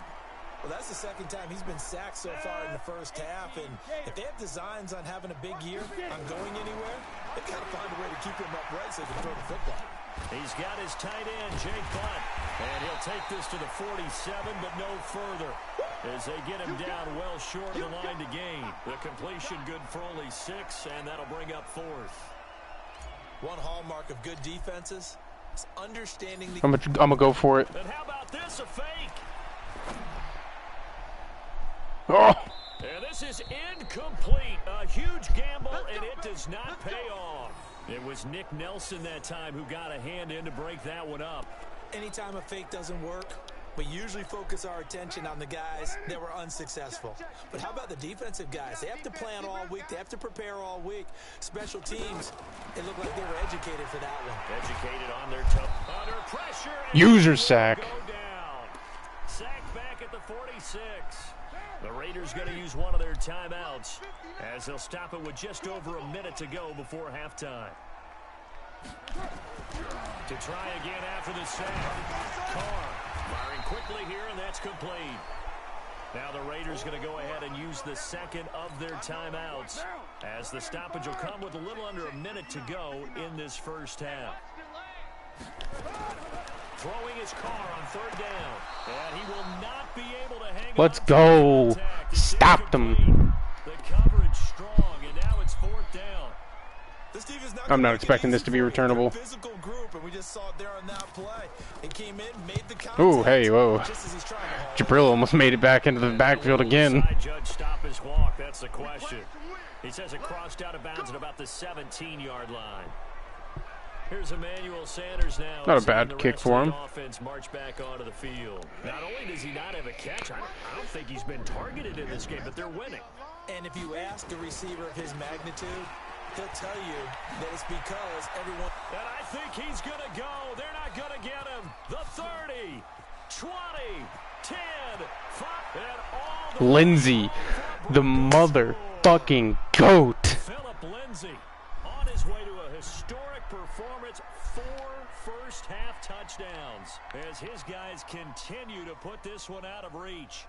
Well, that's the 2nd time he's been sacked so far in the first half, and if they have designs on having a big year, on going anywhere, they've got to find a way to keep him upright so he can throw the football. He's got his tight end, Jake Butt, and he'll take this to the 47, but no further as they get him down well short of the line to gain. The completion good for only 6, and that'll bring up 4th. One hallmark of good defenses is understanding the... I'm gonna go for it. And how about this, a fake? Oh! And this is incomplete. A huge gamble, and it does not pay off. It was Nick Nelson that time who got a hand in to break that one up. Anytime a fake doesn't work, we usually focus our attention on the guys that were unsuccessful. But how about the defensive guys? They have to plan all week. They have to prepare all week. Special teams, it looked like they were educated for that one. Educated on their toe. Under pressure. User sack. Go down. Sack back at the 46. The Raiders going to use one of their timeouts as they'll stop it with just over a minute to go before halftime. To try again after the sack. Carr firing quickly here, and that's complete. Now the Raiders going to go ahead and use the 2nd of their timeouts as the stoppage will come with a little under a minute to go in this first half. Throwing his Carr on 3rd down, and he will not be able to hang Let's on go. to the attack. Stopped him. The coverage strong, and now it's 4th down. I'm not expecting this to be returnable. Physical group, and we just saw it there on that play. It came in, made the contact. Ooh, hey, whoa. Just as he's trying to hold. Jabril almost made it back into the backfield again. Side judge stop his walk. That's the question. He says it crossed out of bounds at about the 17-yard line. Here's Emmanuel Sanders now. Not a bad kick for him. Offense march back onto the field. Not only does he not have a catch, I don't think he's been targeted in this game, but they're winning. And if you ask a receiver of his magnitude, he'll tell you that it's because everyone... And I think he's going to go. They're not going to get him. The 30, 20, 10, 5, and all the... Lindsey, the motherfucking GOAT. Philip Lindsey on his way to a historic performance. 4 first-half touchdowns as his guys continue to put this one out of reach.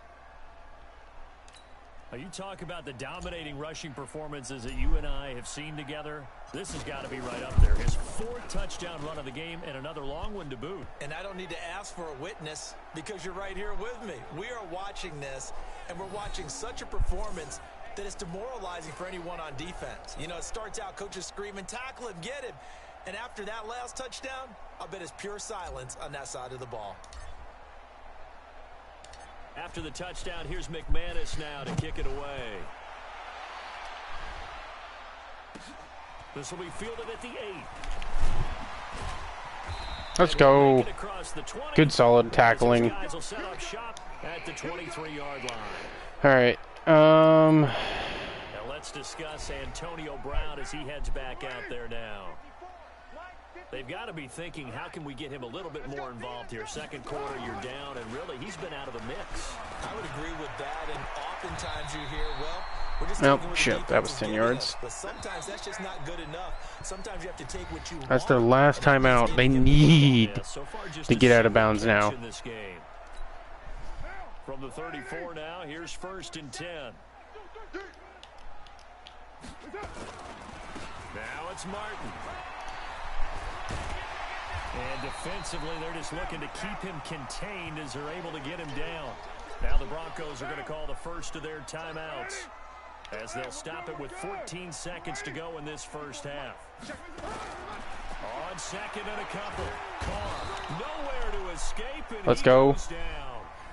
You talk about the dominating rushing performances that you and I have seen together. This has got to be right up there. His 4th touchdown run of the game and another long one to boot. And I don't need to ask for a witness because you're right here with me. We are watching this, and we're watching such a performance that it's demoralizing for anyone on defense. You know, it starts out coaches screaming, tackle him, get him. And after that last touchdown, I'll bet it's pure silence on that side of the ball. After the touchdown, here's McManus now to kick it away. This will be fielded at the 8. Let's go. Good solid tackling. Guys will set up shop at the 23-yard line. All right. Now let's discuss Antonio Brown as he heads back out there now. They've got to be thinking, how can we get him a little bit more involved here? Second quarter, you're down, and really, he's been out of the mix. I would agree with that, and oftentimes you hear, well, we're just nope, shit, that was 10 yards. But sometimes that's just not good enough. Sometimes you have to take what you That's their last time out. They need to get out of bounds now. From the 34 now, here's 1st and 10. Now it's Martin. And defensively, they're just looking to keep him contained as they're able to get him down. Now the Broncos are going to call the first of their timeouts as they'll stop it with 14 seconds to go in this first half. On second and a couple. Carr nowhere to escape. And let's go.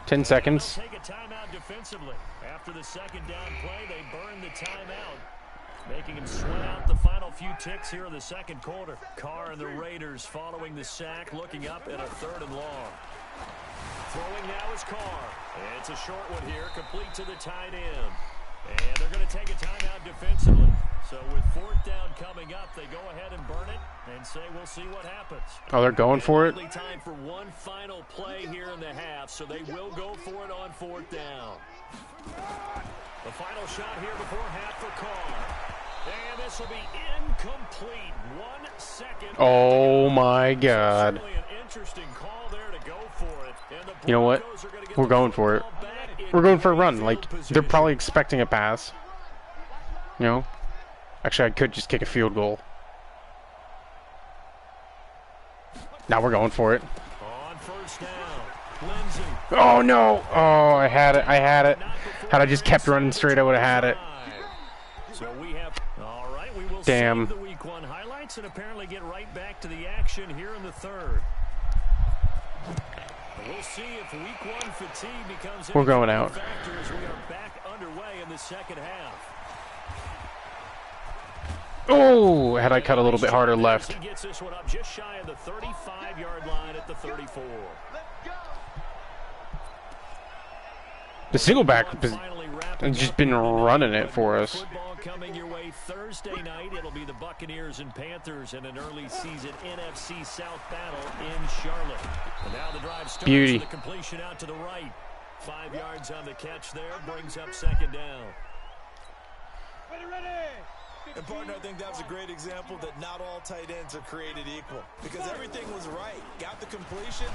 10 and seconds. take a timeout defensively. After the second down play, they burn the timeout, making him sweat out the final few ticks here in the second quarter. Carr and the Raiders following the sack, looking up at a 3rd and long. Throwing now is Carr. It's a short one here, complete to the tight end. And they're going to take a timeout defensively. So with 4th down coming up, they go ahead and burn it and say we'll see what happens. Oh, they're going for it? Only time for one final play here in the half, so they will go for it on 4th down. The final shot here before half for Carr. And this will be incomplete. 1 second. Oh my God. Certainly an interesting call there to go for it. And the You know what? Broncos are gonna get We're the going for it. football back in We're going for a run. field Like, they're position. probably expecting a pass. You know? Actually, I could just kick a field goal. Now we're going for it. On 1st down, Lindsay. Oh, no. Oh, I had it. I had it. Had I just kept running straight, I would have had it. So we have, all right, we will Damn. save the week 1 highlights and apparently get right back to the action here in the 3rd. We'll see if week 1 fatigue becomes We're going out. factor as we are back underway in the second half. Oh, had I cut a little bit harder left. He gets this one up just shy of the 35-yard line at the 34. The Singleback has just been running it for us. Football coming your way Thursday night. It'll be the Buccaneers and Panthers in an early season NFC South battle in Charlotte. And now the drive starts. Beauty. The completion out to the right. 5 yards on the catch there. Brings up 2nd down. Ready. And, partner, I think that was a great example that not all tight ends are created equal. Because everything was right. Got the completion,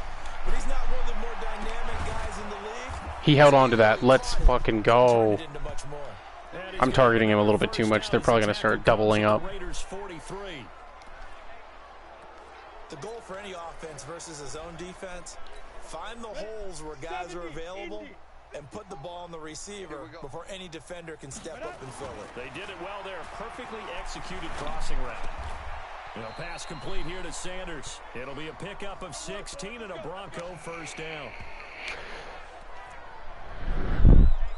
but he's not one of the more dynamic guys in the league. He held on to that. Let's fucking go. Turned it into much more. I'm targeting him a little bit too much. They're probably going to start doubling up. Raiders 43. The goal for any offense versus his own defense, find the holes where guys are available and put the ball on the receiver before any defender can step up and fill it. They did it well there. Perfectly executed crossing route. Pass complete here to Sanders. It'll be a pickup of 16 and a Bronco 1st down.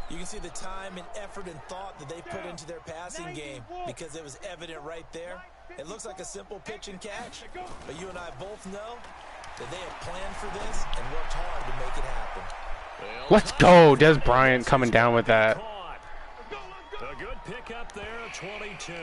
You can see the time and effort and thought that they put into their passing game because it was evident right there. It looks like a simple pitch and catch, but you and I both know that they have planned for this and worked hard to make it happen. Let's go. Des Bryant coming down with that. A good pickup there, 22.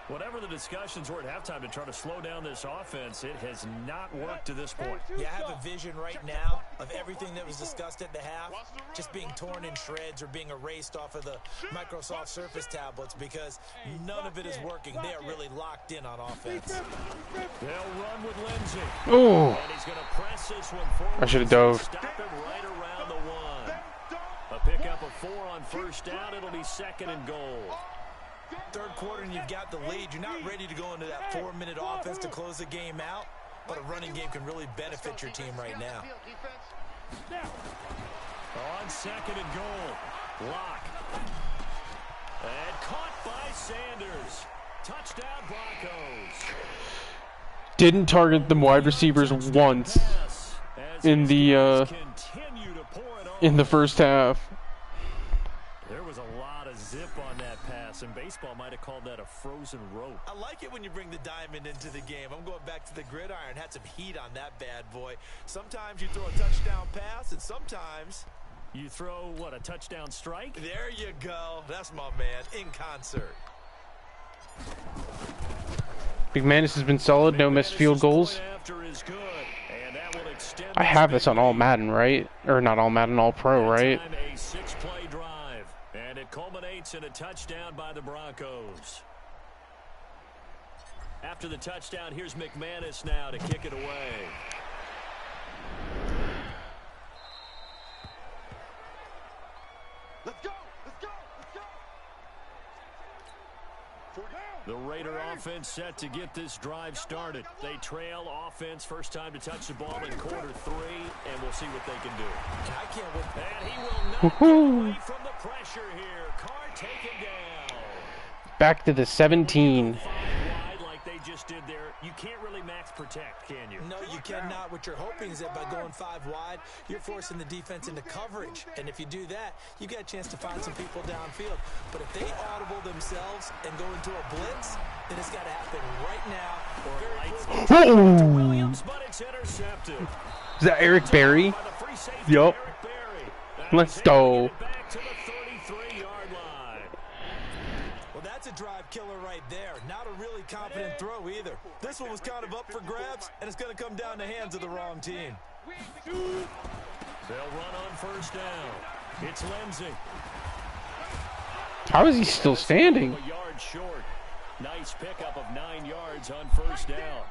Whatever the discussions were at halftime to try to slow down this offense, it has not worked to this point. Yeah, I have a vision right now of everything that was discussed at the half just being torn in shreds or being erased off of the Microsoft Surface tablets because none of it is working. They are really locked in on offense. They'll run with Lindsay. Oh, And he's going to press this one forward. I should have dove. Stop it right around the 1. A pickup of 4 on 1st down. It'll be 2nd and goal. 3rd quarter and you've got the lead. You're not ready to go into that 4-minute offense to close the game out, but a running game can really benefit your team right now. On 2nd and goal. Lock. And caught by Sanders. Touchdown Broncos. Didn't target the wide receivers once in the first half. There was a lot of zip on that pass, and baseball might have called that a frozen rope. I like it when you bring the diamond into the game. I'm going back to the gridiron. Had some heat on that bad boy. Sometimes you throw a touchdown pass, and sometimes you throw, what, a touchdown strike? There you go. That's my man, in concert. McManus has been solid, no missed field goals. I have this on All Madden, right? Or not All Madden, All Pro, right? A 6-play drive, and it culminates in a touchdown by the Broncos. After the touchdown, here's McManus now to kick it away. Let's go! Let's go! Let's go! The Raider offense set to get this drive started. They trail offense, first time to touch the ball in quarter 3, and we'll see what they can do. I can't wait. And he will not get away from the pressure here. Carr taken down. Back to the 17. Like they just did there. You can't really max protect, can you? No, you cannot. What you're hoping is that by going 5 wide, you're forcing the defense into coverage. And if you do that, you get a chance to find some people downfield. But if they audible themselves and go into a blitz, then it's got to happen right now. Oh! Williams, but it's intercepted. Is that Eric Berry? Yup. Let's go. Back to the 33-yard line. Well, that's a drive killer right there. Not a really confident throw either. This one was kind of up for grabs, and it's going to come down the hands of the wrong team. They'll run on first down. It's Lindsey. How is he still standing? A yard short. Nice pickup of 9 yards on first down.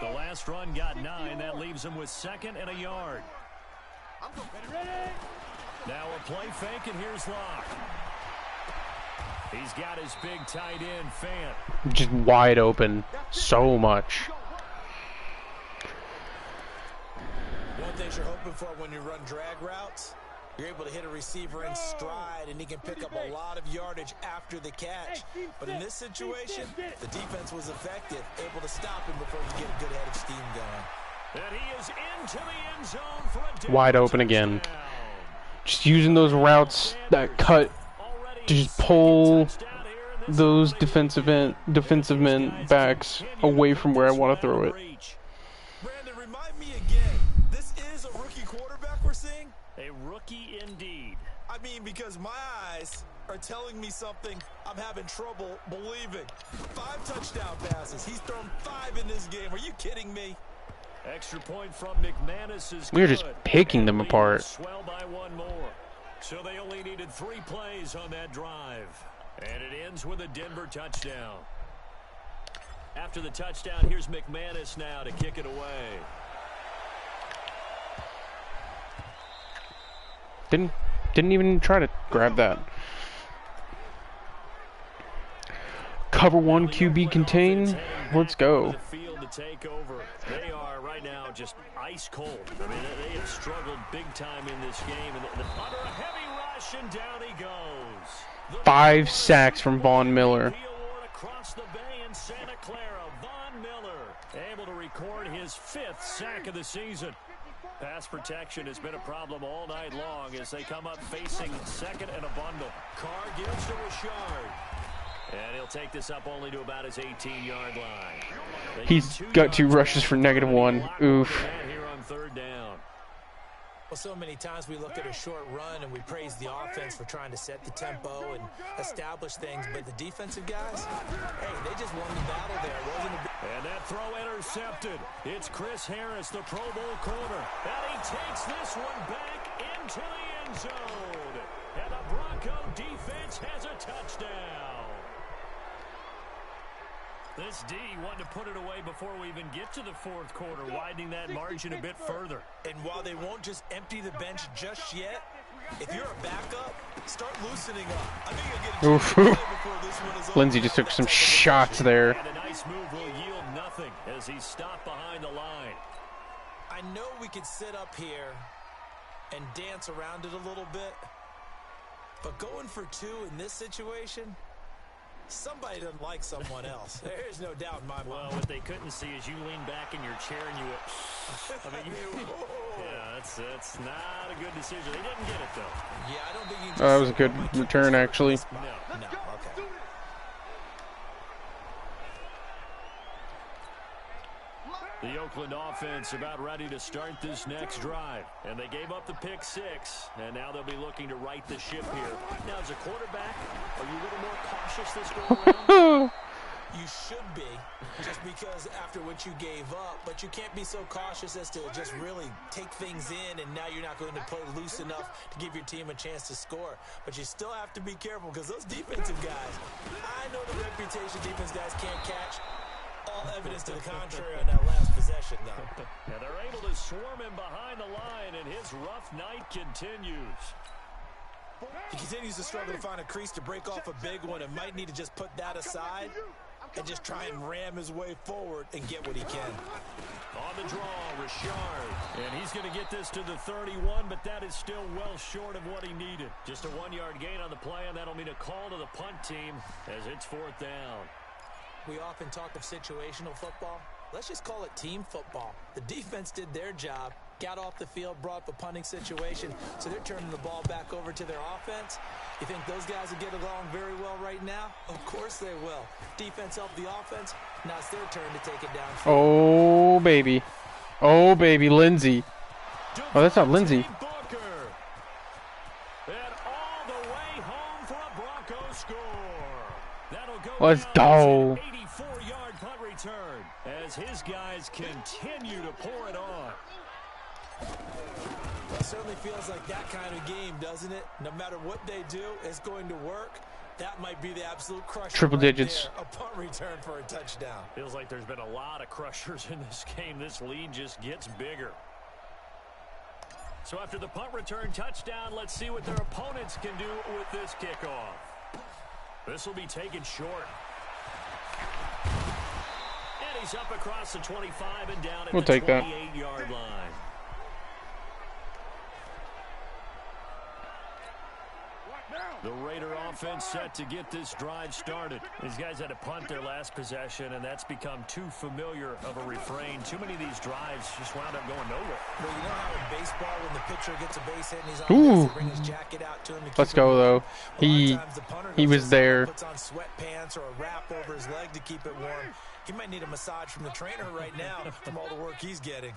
The last run got 9. That leaves him with 2nd and a yard. Now a play fake, and here's Locke. He's got his big tight end, Fant. Just wide open. So much. One thing you're hoping for when you run drag routes, you're able to hit a receiver in stride, and he can pick up a lot of yardage after the catch. But in this situation, the defense was effective, able to stop him before you get a good head of steam going. And he is into the end zone for a wide open again. Just using those routes that cut to just pull those defensive men backs away from where I want to throw it. Brandon, remind me again, this is a rookie quarterback we're seeing? A rookie indeed. I mean, because my eyes are telling me something I'm having trouble believing. 5 touchdown passes. He's thrown 5 in this game. Are you kidding me? Extra point from McManus is We're just picking them apart. Swell by 1 more. So they only needed 3 plays on that drive. And it ends with a Denver touchdown. After the touchdown, here's McManus now to kick it away. Didn't even try to grab that. Cover 1 QB contain. Let's go. They are right now just ice cold. I mean, they have struggled big time in this game. And under a heavy rush, and down he goes. 5 sacks from Von Miller. Across the bay in Santa Clara, Von Miller able to record his 5th sack of the season. Pass protection has been a problem all night long as they come up facing 2nd and a bundle. Carr gives to Richard. And he'll take this up only to about his 18-yard line. He's got 2 rushes for -1. Oof. Here on 3rd down. Well, so many times we look at a short run and we praise the offense for trying to set the tempo and establish things, but the defensive guys, hey, they just won the battle there. It wasn't a big... And that throw intercepted. It's Chris Harris, the Pro Bowl corner. And he takes this one back into the end zone. And the Bronco defense has a touchdown. This D wanted to put it away before we even get to the 4th quarter, widening that margin a bit further. And while they won't just empty the bench just yet, if you're a backup, start loosening up. I think you'll get a chance to play before this one is over. Lindsey just took some shots there. And a nice move will yield nothing as he's stopped behind the line. I know we could sit up here and dance around it a little bit, But going for 2 in this situation, somebody doesn't like someone else. There's no doubt in my mind. Well, what they couldn't see is you lean back in your chair and you went, I mean, yeah, that's not a good decision. They didn't get it, though. Yeah, I don't think you That was a good return, actually. No, okay. The Oakland offense about ready to start this next drive. And they gave up the pick 6, and now they'll be looking to right the ship here. Now, as a quarterback, are you a little more cautious this go around? You should be, just because after what you gave up, but you can't be so cautious as to just really take things in, and now you're not going to play loose enough to give your team a chance to score. But you still have to be careful, because those defensive guys, I know the reputation defense guys can't catch. All evidence to the contrary on that last possession, though. Yeah, they're able to swarm him behind the line, and his rough night continues. He continues to struggle to find a crease to break off a big one, and might need to just put that aside and just try and ram his way forward and get what he can. On the draw, Richard. And he's going to get this to the 31, but that is still well short of what he needed. Just a 1-yard gain on the play, and that'll mean a call to the punt team as it's 4th down. We often talk of situational football. Let's just call it team football. The defense did their job, got off the field, brought up a punting situation, so they're turning the ball back over to their offense. You think those guys will get along very well right now? Of course they will. Defense helped the offense. Now it's their turn to take it down. Oh, baby. Oh, baby, Lindsey. Oh, that's not Lindsey. And all the way home for a Broncos score. That'll go. Let's go. 84-yard punt return as his guys continue to pour it on. It certainly feels like that kind of game, doesn't it? No matter what they do, it's going to work. That might be the absolute crusher. Triple digits. There. A punt return for a touchdown. Feels like there's been a lot of crushers in this game. This lead just gets bigger. So after the punt return touchdown, let's see what their opponents can do with this kickoff. This will be taken short. And he's up across the 25 and down at the 28-yard line. The Raider offense set to get this drive started. These guys had to punt their last possession, and that's become too familiar of a refrain. Too many of these drives just wound up going nowhere. Well, you know how in baseball, when the pitcher gets a base hit and he's on base, they bring his jacket out to him. Let's go, though. He was there. Puts on sweatpants or a wrap over his leg to keep it warm. He might need a massage from the trainer right now from all the work he's getting.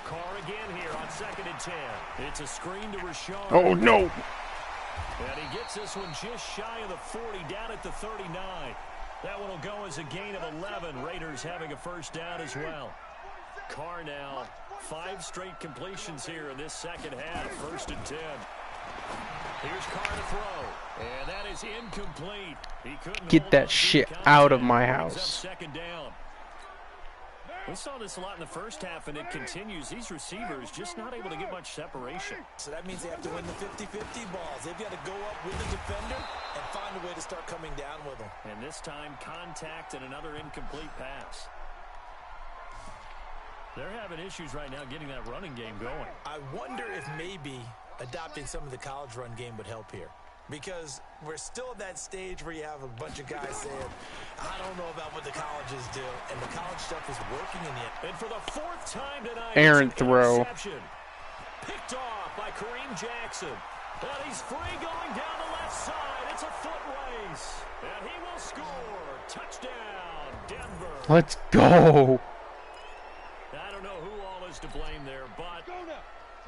Carr again here on 2nd and 10. It's a screen to Rashard. Oh, no. And he gets this one just shy of the 40, down at the 39. That one will go as a gain of 11. Raiders having a first down as well. Carr now, 5 straight completions here in this second half. 1st and 10. Here's Carr to throw. And that is incomplete. He couldn't get that shit out of my house. 2nd down. We saw this a lot in the first half, and it continues. These receivers just not able to get much separation. So that means they have to win the 50-50 balls. They've got to go up with the defender and find a way to start coming down with them. And this time, contact and another incomplete pass. They're having issues right now getting that running game going. I wonder if maybe adopting some of the college run game would help here. Because we're still at that stage where you have a bunch of guys saying, I don't know about what the colleges do. And the college stuff is working in the end. And for the 4th time tonight, errant throw. Picked off by Kareem Jackson. And he's free going down the left side. It's a foot race. And he will score. Touchdown, Denver. Let's go. I don't know who all is to blame there, but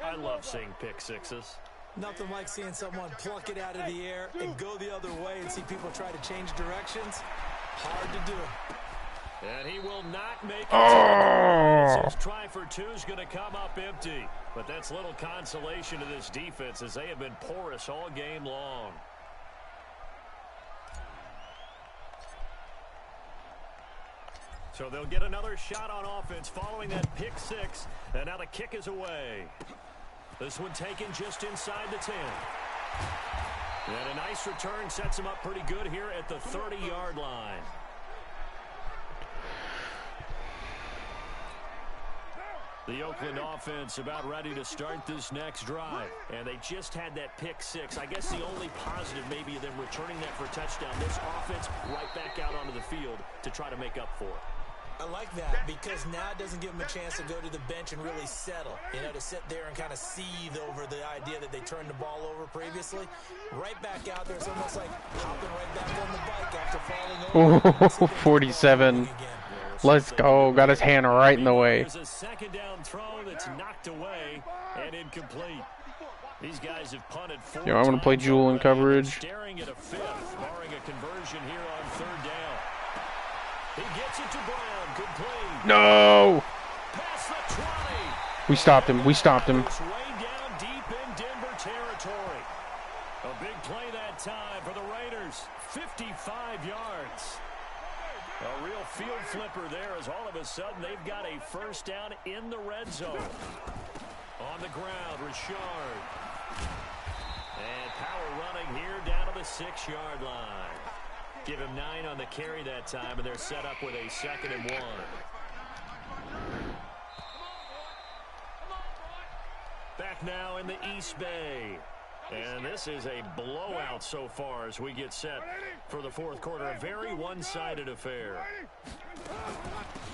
I love seeing pick sixes. Nothing like seeing someone pluck it out of the air and go the other way and see people try to change directions. Hard to do. And he will not make it. Oh. His try for 2 is going to come up empty. But that's little consolation to this defense as they have been porous all game long. So they'll get another shot on offense following that pick 6. And now the kick is away. This one taken just inside the 10. And a nice return sets him up pretty good here at the 30-yard line. The Oakland offense about ready to start this next drive. And they just had that pick six. I guess the only positive maybe of them returning that for a touchdown. This offense right back out onto the field to try to make up for it. I like that because now it doesn't give them a chance to go to the bench and really settle. You know, to sit there and kind of seethe over the idea that they turned the ball over previously. Right back out there, it's almost like hopping right back on the bike after falling over. 47. Let's go. Got his hand right in the way. There's a second down throw that's knocked away and incomplete. These guys have punted 4 Yo, I'm going to play Jewel in coverage. Staring at a fifth, barring a conversion here on third down. He gets it to Brown. Complete. No! Past the 20. We stopped him. We stopped him. It's way down deep in Denver territory. A big play that time for the Raiders. 55 yards. A real field flipper there as all of a sudden they've got a first down in the red zone. On the ground, Richard. And power running here down to the 6-yard line. Give him 9 on the carry that time, and they're set up with a 2nd and 1. Back now in the East Bay. And this is a blowout so far as we get set for the fourth quarter. A very one-sided affair.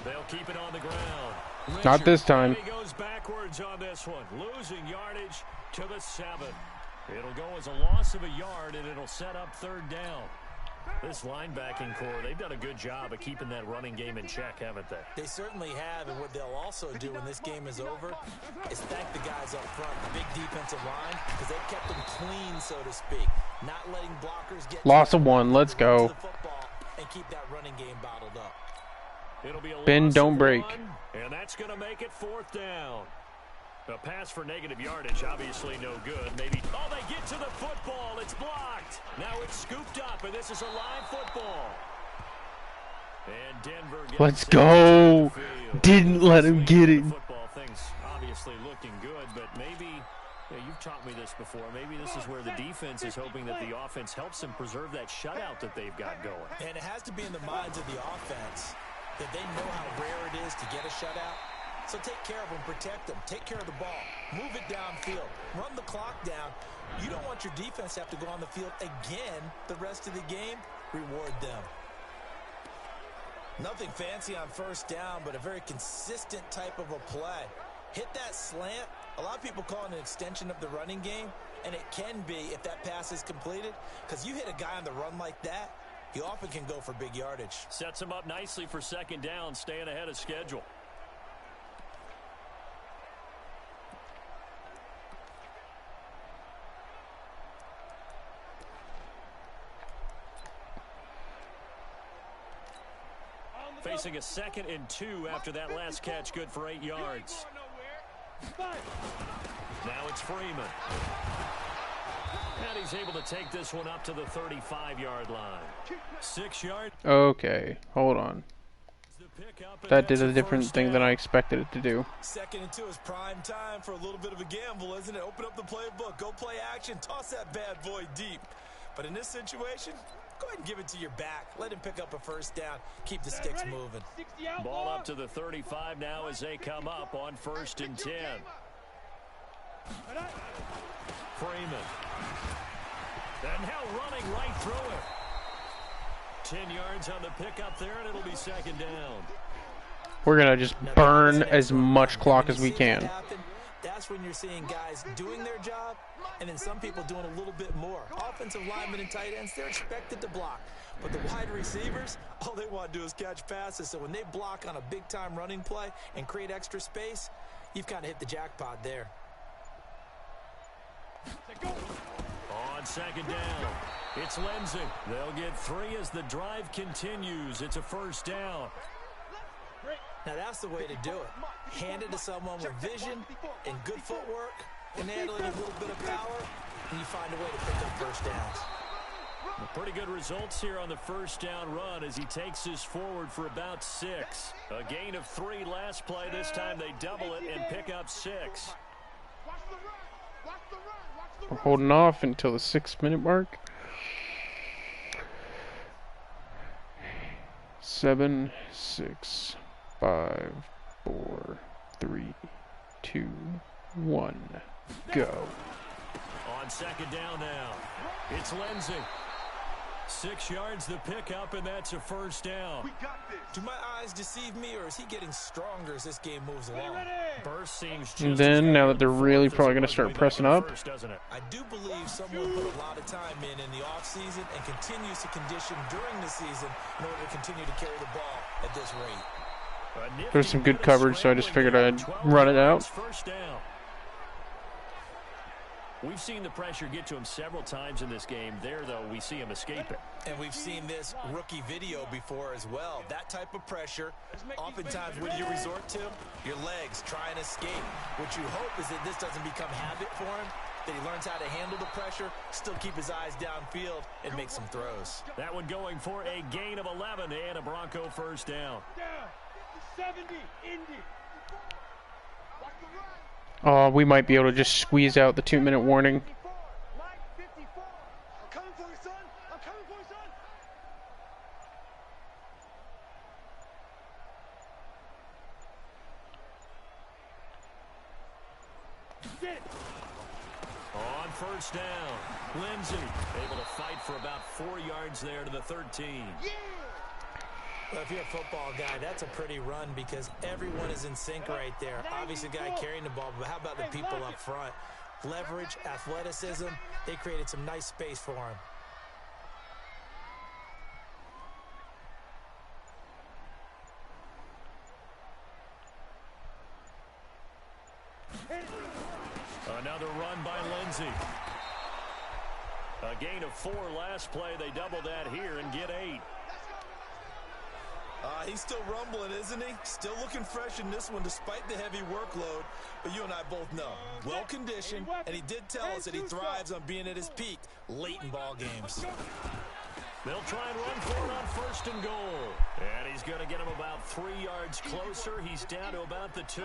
They'll keep it on the ground. Richard, Not this time. he goes backwards on this one, losing yardage to the 7. It'll go as a loss of a yard, and it'll set up third down. This linebacking core, they've done a good job of keeping that running game in check, haven't they? They certainly have, and what they'll also do when this game is over is thank the guys up front, the big defensive line, because they've kept them clean, so to speak. Not letting blockers get Loss of 1. Let's go. to the football and keep that running game bottled up. It'll be a Bend, loss don't of break. 1, and that's going to make it fourth down. A pass for negative yardage, obviously no good. Maybe, oh, they get to the football. It's blocked. Now it's scooped up, and this is a live football. And Denver gets Let's it go. to the field. Didn't let him get it. Football things obviously looking good, but maybe you've taught me this before. Maybe this is where the defense is hoping that the offense helps them preserve that shutout that they've got going. And it has to be in the minds of the offense that they know how rare it is to get a shutout. So take care of them, protect them, take care of the ball, move it downfield, run the clock down. You don't want your defense to have to go on the field again the rest of the game. Reward them. Nothing fancy on first down, but a very consistent type of a play. Hit that slant. A lot of people call it an extension of the running game, and it can be if that pass is completed, because you hit a guy on the run like that, he often can go for big yardage. Sets him up nicely for second down, staying ahead of schedule. Facing a 2nd and 2 after that last catch, good for 8 yards. Now it's Freeman. And he's able to take this one up to the 35-yard line. 6 yards. Okay, hold on. That did a different thing than I expected it to do. 2nd and 2 is prime time for a little bit of a gamble, isn't it? Open up the playbook, go play action, toss that bad boy deep. But in this situation, go ahead and give it to your back. Let him pick up a first down. Keep the sticks moving. Ball up to the 35 now as they come up on 1st and 10. Freeman. And now running right through it. 10 yards on the pickup there, and it'll be second down. We're going to just burn as much clock as we can. That's when you're seeing guys doing their job, and then some people doing a little bit more. Offensive linemen and tight ends, they're expected to block. But the wide receivers, all they want to do is catch passes. So when they block on a big-time running play and create extra space, you've kind of hit the jackpot there. On second down, it's Lindsey. They'll get 3 as the drive continues. It's a first down. Now that's the way to do it. Hand it to someone with vision and good footwork and handling a little bit of power, and you find a way to pick up first downs. Pretty good results here on the first down run as he takes this forward for about 6. A gain of 3 last play. This time they double it and pick up 6. We're holding off until the 6-minute mark. 7, 6, 5, 4, 3, 2, 1, go. On second down now, it's Lindsey. 6 yards the pickup, and that's a first down. Do my eyes deceive me, or is he getting stronger as this game moves along? Burst seems just And then, now that they're really probably going to start pressing up. I do believe someone put a lot of time in the offseason and continues to condition during the season in order to continue to carry the ball at this rate. There's some good coverage, so I just figured I'd run it out. First down. We've seen the pressure get to him several times in this game. There, though, we see him escape it. And we've seen this rookie video before as well. That type of pressure, oftentimes what do you resort to? Your legs, try and escape. What you hope is that this doesn't become habit for him, that he learns how to handle the pressure, still keep his eyes downfield, and make some throws. That one going for a gain of 11 and a Bronco first down. 70, Indy. Oh, we might be able to just squeeze out the 2-minute warning. Mike 54. I'm coming for you, son. I'm coming for you, son. Sit. On first down, Lindsey able to fight for about 4 yards there to the 13. Yeah. Well, if you're a football guy, that's a pretty run because everyone is in sync right there. Obviously, the guy carrying the ball, but how about the people up front? Leverage, athleticism, they created some nice space for him. Another run by Lindsey. A gain of 4 last play. They double that here and get 8. He's still rumbling, isn't he? Still looking fresh in this one despite the heavy workload. But you and I both know, well-conditioned, and he did tell us that he thrives on being at his peak late in ball games. They'll try and run for it on first and goal. And he's going to get him about 3 yards closer. He's down to about the 2.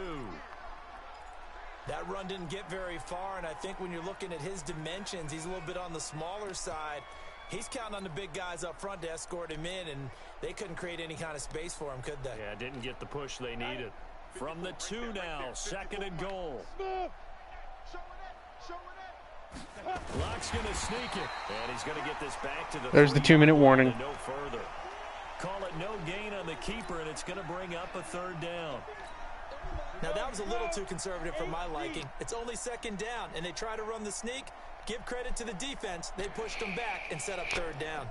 That run didn't get very far, and I think when you're looking at his dimensions, he's a little bit on the smaller side. He's counting on the big guys up front to escort him in, and they couldn't create any kind of space for him, could they? Yeah, didn't get the push they needed. From the 2 now, second and goal. Lock's going to sneak it, and he's going to get this back to the There's the 2-minute warning. No further. Call it no gain on the keeper, and it's going to bring up a third down. Now, that was a little too conservative for my liking. It's only second down, and they try to run the sneak. Give credit to the defense. They pushed them back and set up third down.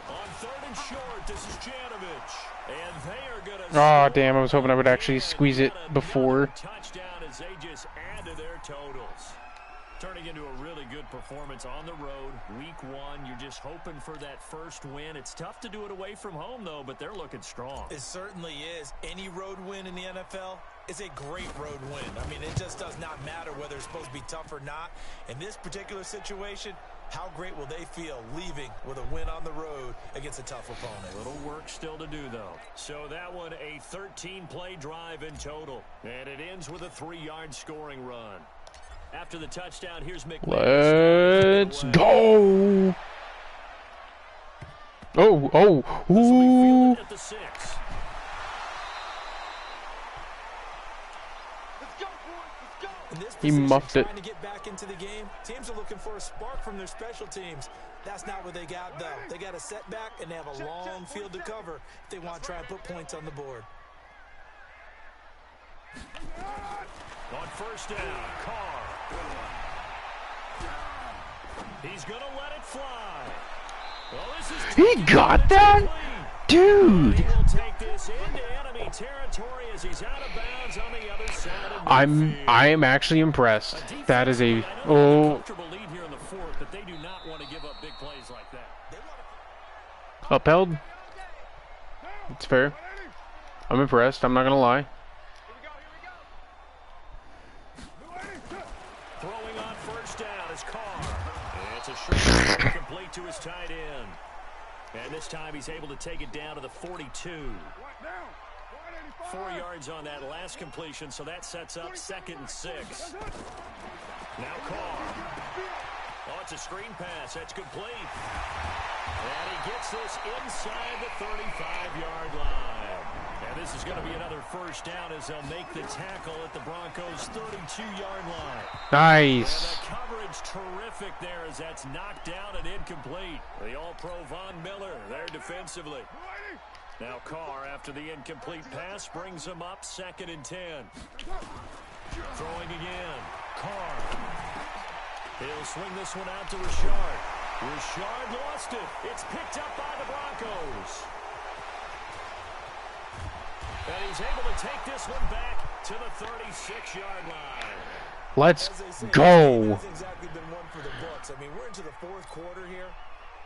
On third and short, this is Janovich. And they are going to... Oh, damn, I was hoping I would actually squeeze it before. Touchdown as they just add to their totals. Turning into a really good performance on the road. Week 1, you're just hoping for that first win. It's tough to do it away from home, though, but they're looking strong. It certainly is. Any road win in the NFL is a great road win. I mean, it just does not matter whether it's supposed to be tough or not. In this particular situation, how great will they feel leaving with a win on the road against a tough opponent? A little work still to do, though. So that one, a 13-play drive in total. And it ends with a 3-yard scoring run. After the touchdown, here's McMahon. Let's go. Ooh. At the 6. He muffed it. Trying to get back into the game. Teams are looking for a spark from their special teams. That's not what they got, though. They got a setback, and they have a long field to cover if they want to try and put points on the board. On first down, Carr. He's going to let it fly. Well, this is He got that? Dude. He will take this into enemy territory as he's out of bounds on the other side of I am actually impressed. That is a comfortable lead here in the 4th, but they do not want to give up big plays like that. upheld. It's fair. I'm impressed. I'm not gonna lie. Throwing on first down is Carr. It's a short complete to his tight end. And this time he's able to take it down to the 42. 4 yards on that last completion, so that sets up 2nd and 6. Now Carr. Oh, it's a screen pass. That's complete. And he gets this inside the 35-yard line. this is going to be another first down as they'll make the tackle at the Broncos' 32-yard line. Nice. And the coverage terrific there as that's knocked down and incomplete. The All-Pro Von Miller there defensively. Now Carr, after the incomplete pass, brings him up 2nd and 10. Throwing again. Carr. He'll swing this one out to Richard. Richard lost it. It's picked up by the Broncos. And he's able to take this one back to the 36-yard line. Let's go. That's exactly been one for the books. I mean, we're into the 4th quarter here,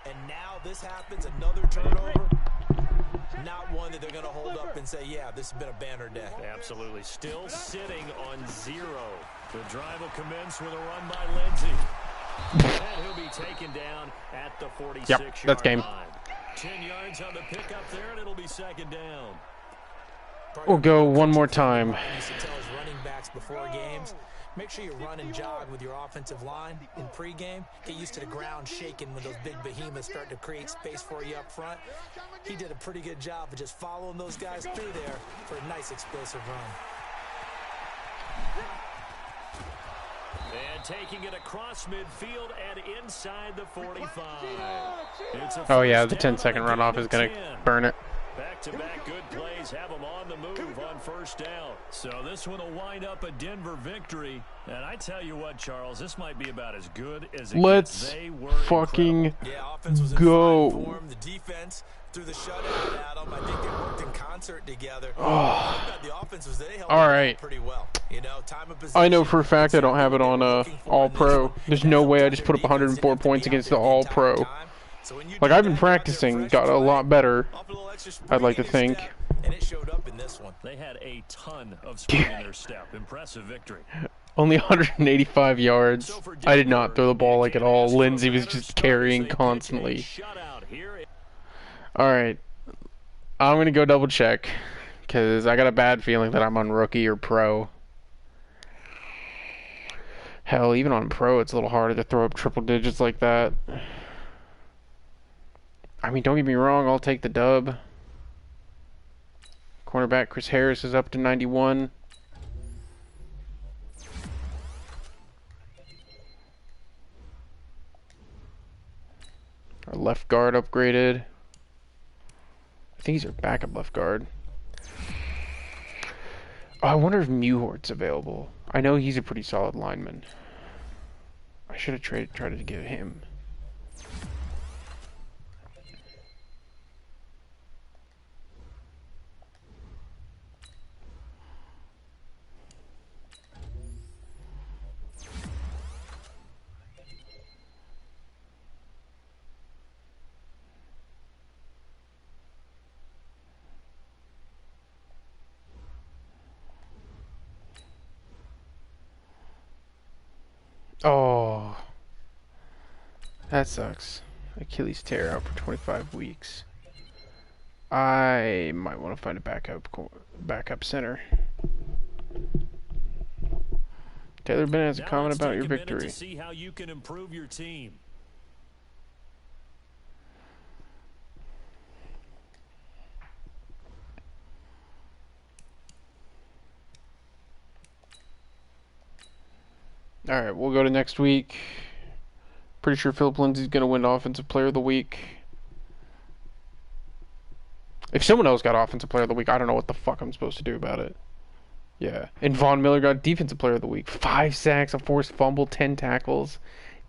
and now this happens, another turnover. Not one that they're going to hold up and say, yeah, this has been a banner day. Absolutely. Still sitting on 0. The drive will commence with a run by Lindsey. And he'll be taken down at the 46-yard game. line. 10 yards on the pickup there, and it'll be 2nd down. We'll go one more time. Used to tell his running backs before games, make sure you run and jog with your offensive line in pregame. Get used to the ground shaking when those big behemoths start to create space for you up front. He did a pretty good job of just following those guys through there for a nice explosive run. And taking it across midfield and inside the 45. Oh yeah, the 10-second runoff is going to burn it. Back-to-back good plays have them on the move on first down. So this one will wind up a Denver victory. And I tell you what, Charles, this might be about as good as it Let's gets. They were fucking yeah, offense was in go. fine form. The defense through the shutout, Adam. I think they worked in concert together. Oh. The offense was they held All it right. pretty well. You know, time of possession. I know for a fact I don't have it on All-Pro. There's no way I just put up 104 points against the All-Pro. Like, I've been practicing, got a lot better, I'd like to think. And it showed up in this one. They had a ton of spring in their step. Impressive victory. Only 185 yards. I did not throw the ball like at all. Lindsey was just carrying constantly. Alright. I'm going to go double check, because I got a bad feeling that I'm on rookie or pro. Hell, even on pro, it's a little harder to throw up triple digits like that. I mean, don't get me wrong, I'll take the dub. Cornerback Chris Harris is up to 91. Our left guard upgraded. I think he's our backup left guard. Oh, I wonder if Mewhort's available. I know he's a pretty solid lineman. I should have tried to get him. Oh, that sucks. Achilles tear out for 25 weeks. I might want to find a backup center. Taylor Bennett has a comment about your victory. To see how you can improve your team. Alright, we'll go to next week. Pretty sure Philip Lindsay's going to win Offensive Player of the Week. If someone else got Offensive Player of the Week, I don't know what the fuck I'm supposed to do about it. Yeah. And Von Miller got Defensive Player of the Week. 5 sacks, a forced fumble, 10 tackles.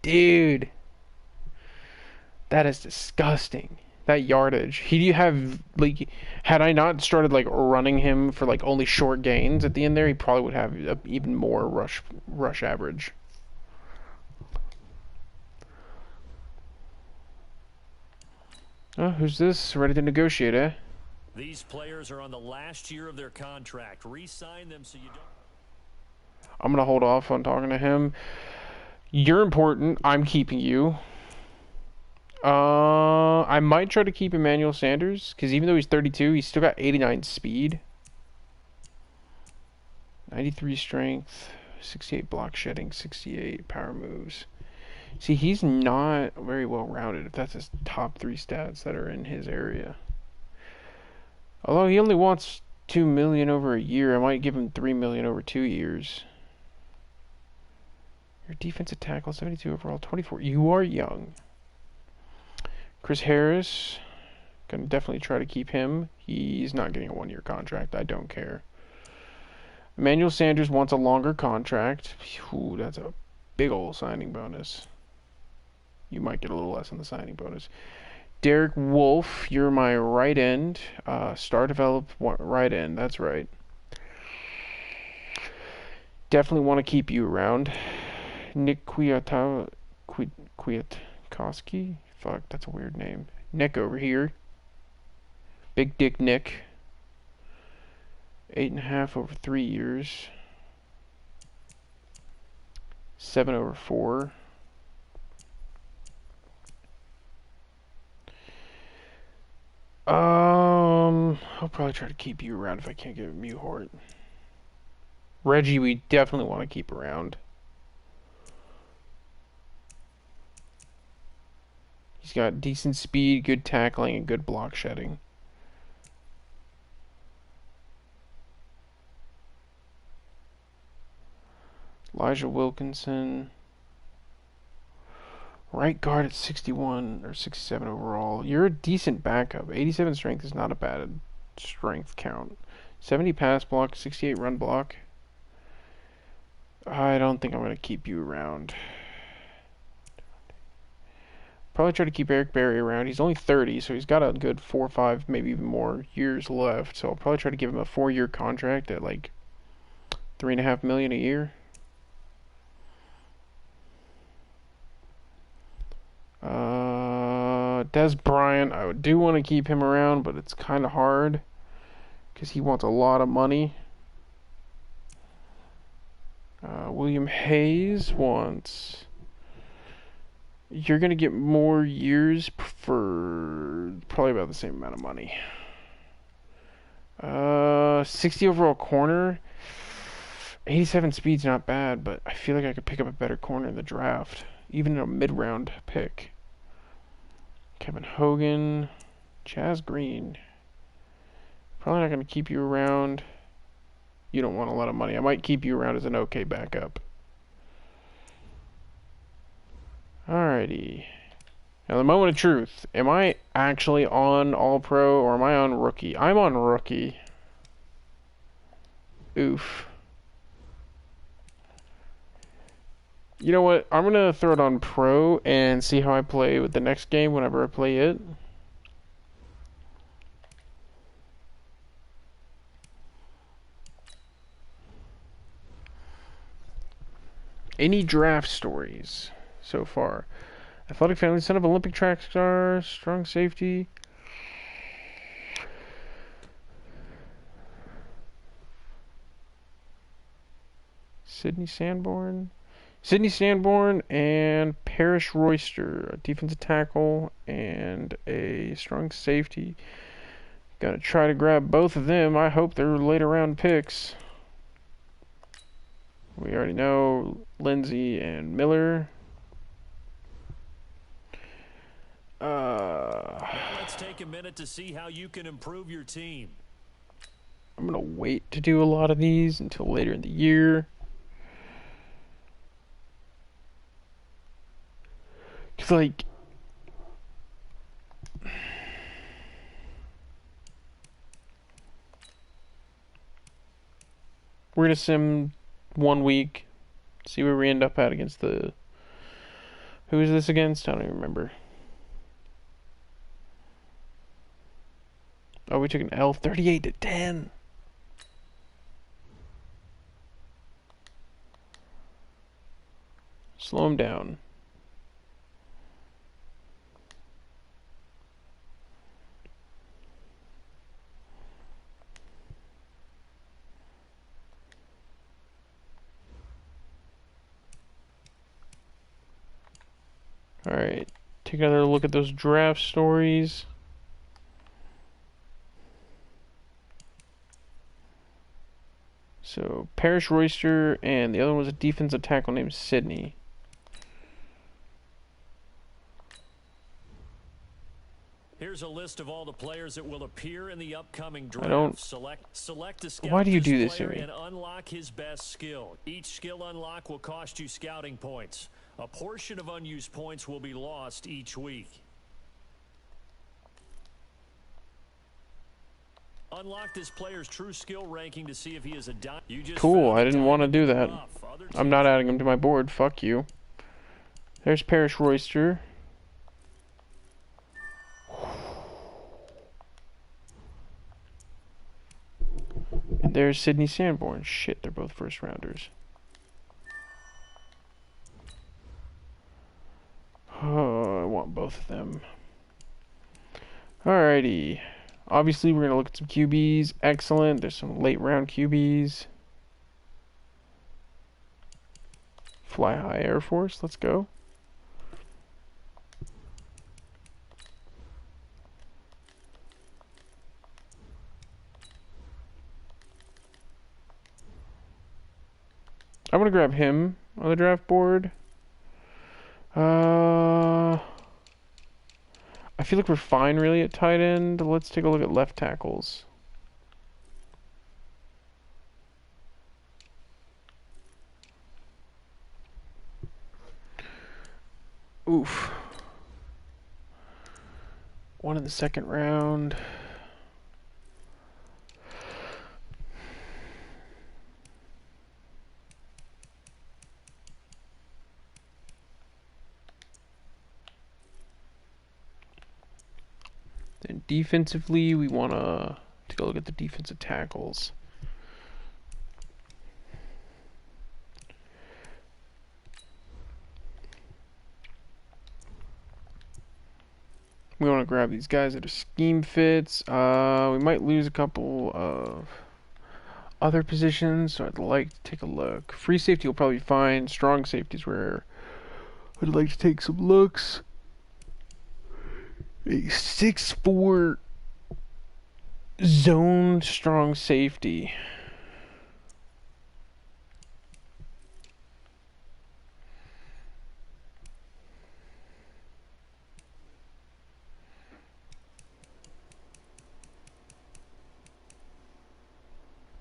Dude. That is disgusting. That yardage. He'd have, like, had I not started, like, running him for, like, only short gains at the end there, he probably would have a even more rush average. Oh, who's this? Ready to negotiate, eh? These players are on the last year of their contract. Re-sign them so you don't... I'm going to hold off on talking to him. You're important. I'm keeping you. I might try to keep Emmanuel Sanders, because even though he's 32, he's still got 89 speed. 93 strength, 68 block shedding, 68 power moves. See, he's not very well rounded if that's his top 3 stats that are in his area. Although he only wants $62 million over a year. I might give him $3 million over 2 years. Your defensive tackle, 72 overall, 24. You are young. Chris Harris, gonna definitely try to keep him. He's not getting a 1-year contract. I don't care. Emmanuel Sanders wants a longer contract. Ooh, that's a big old signing bonus. You might get a little less on the signing bonus. Derek Wolf, you're my right end. Star develop right end. That's right. Definitely want to keep you around. Nick Kwiatkowski. Fuck, that's a weird name. Nick over here. Big Dick Nick. 8.5 over 3 years. 7 over 4. I'll probably try to keep you around if I can't get a Mewhort. Reggie, we definitely want to keep around. He's got decent speed, good tackling, and good block shedding. Elijah Wilkinson. Right guard at 61 or 67 overall. You're a decent backup. 87 strength is not a bad strength count. 70 pass block, 68 run block. I don't think I'm going to keep you around. Probably try to keep Eric Berry around. He's only 30, so he's got a good 4 or 5, maybe even more years left. So I'll probably try to give him a 4-year contract at like $3.5 million a year. Des Bryant, I do want to keep him around, but it's kind of hard because he wants a lot of money. William Hayes wants... You're going to get more years for probably about the same amount of money. 60 overall corner. 87 speed's not bad, but I feel like I could pick up a better corner in the draft, even in a mid-round pick. Kevin Hogan, Chaz Green. Probably not going to keep you around. You don't want a lot of money. I might keep you around as an okay backup. Alrighty. Now the moment of truth. Am I actually on All-Pro or am I on Rookie? I'm on Rookie. Oof. You know what? I'm going to throw it on Pro and see how I play with the next game whenever I play it. Any draft stories so far? Athletic family, son of Olympic track star, strong safety. Sydney Sanborn and Parrish Royster, a defensive tackle and a strong safety. Gonna try to grab both of them. I hope they're later round picks. We already know Lindsay and Miller. Now let's take a minute to see how you can improve your team. I'm gonna wait to do a lot of these until later in the year. Cause like we're gonna sim 1 week, see where we end up at against the... Who is this against? I don't even remember. Oh, we took an L, 38-10. Slow him down. Alright, take another look at those draft stories. So, Parrish Royster, and the other one was a defensive tackle named Sydney. Here's Here's a list of all the players that will appear in the upcoming draft. I don't... Select a scout. Why do you do this to me? And unlock his best skill. Each skill unlock will cost you scouting points. A portion of unused points will be lost each week. Unlock this player's true skill ranking to see if he is a cool, I didn't want to do that. I'm not adding him to my board. Fuck you. There's Parrish Royster. And there's Sidney Sanborn. Shit, they're both first rounders. Oh, I want both of them. Alrighty. Obviously, we're going to look at some QBs. Excellent. There's some late round QBs. Fly High Air Force. Let's go. I'm going to grab him on the draft board. I feel like we're fine really at tight end. Let's take a look at left tackles. Oof. One in the second round. Then defensively, we want to take a look at the defensive tackles. We want to grab these guys that are scheme fits. We might lose a couple of other positions, so I'd like to take a look. Free safety will probably be fine. Strong safety is where I'd like to take some looks. A 6'4" zone strong safety.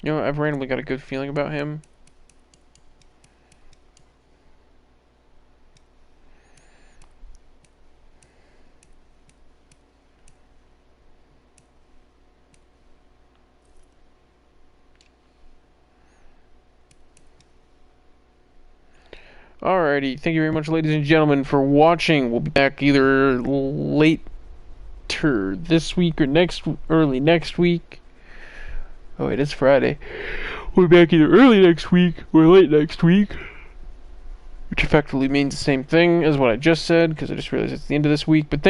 You know, I've randomly got a good feeling about him. Alrighty, thank you very much, ladies and gentlemen, for watching. We'll be back either later this week or early next week. Oh wait, it's Friday. We'll be back either early next week or late next week, which effectively means the same thing as what I just said, because I just realized it's the end of this week. But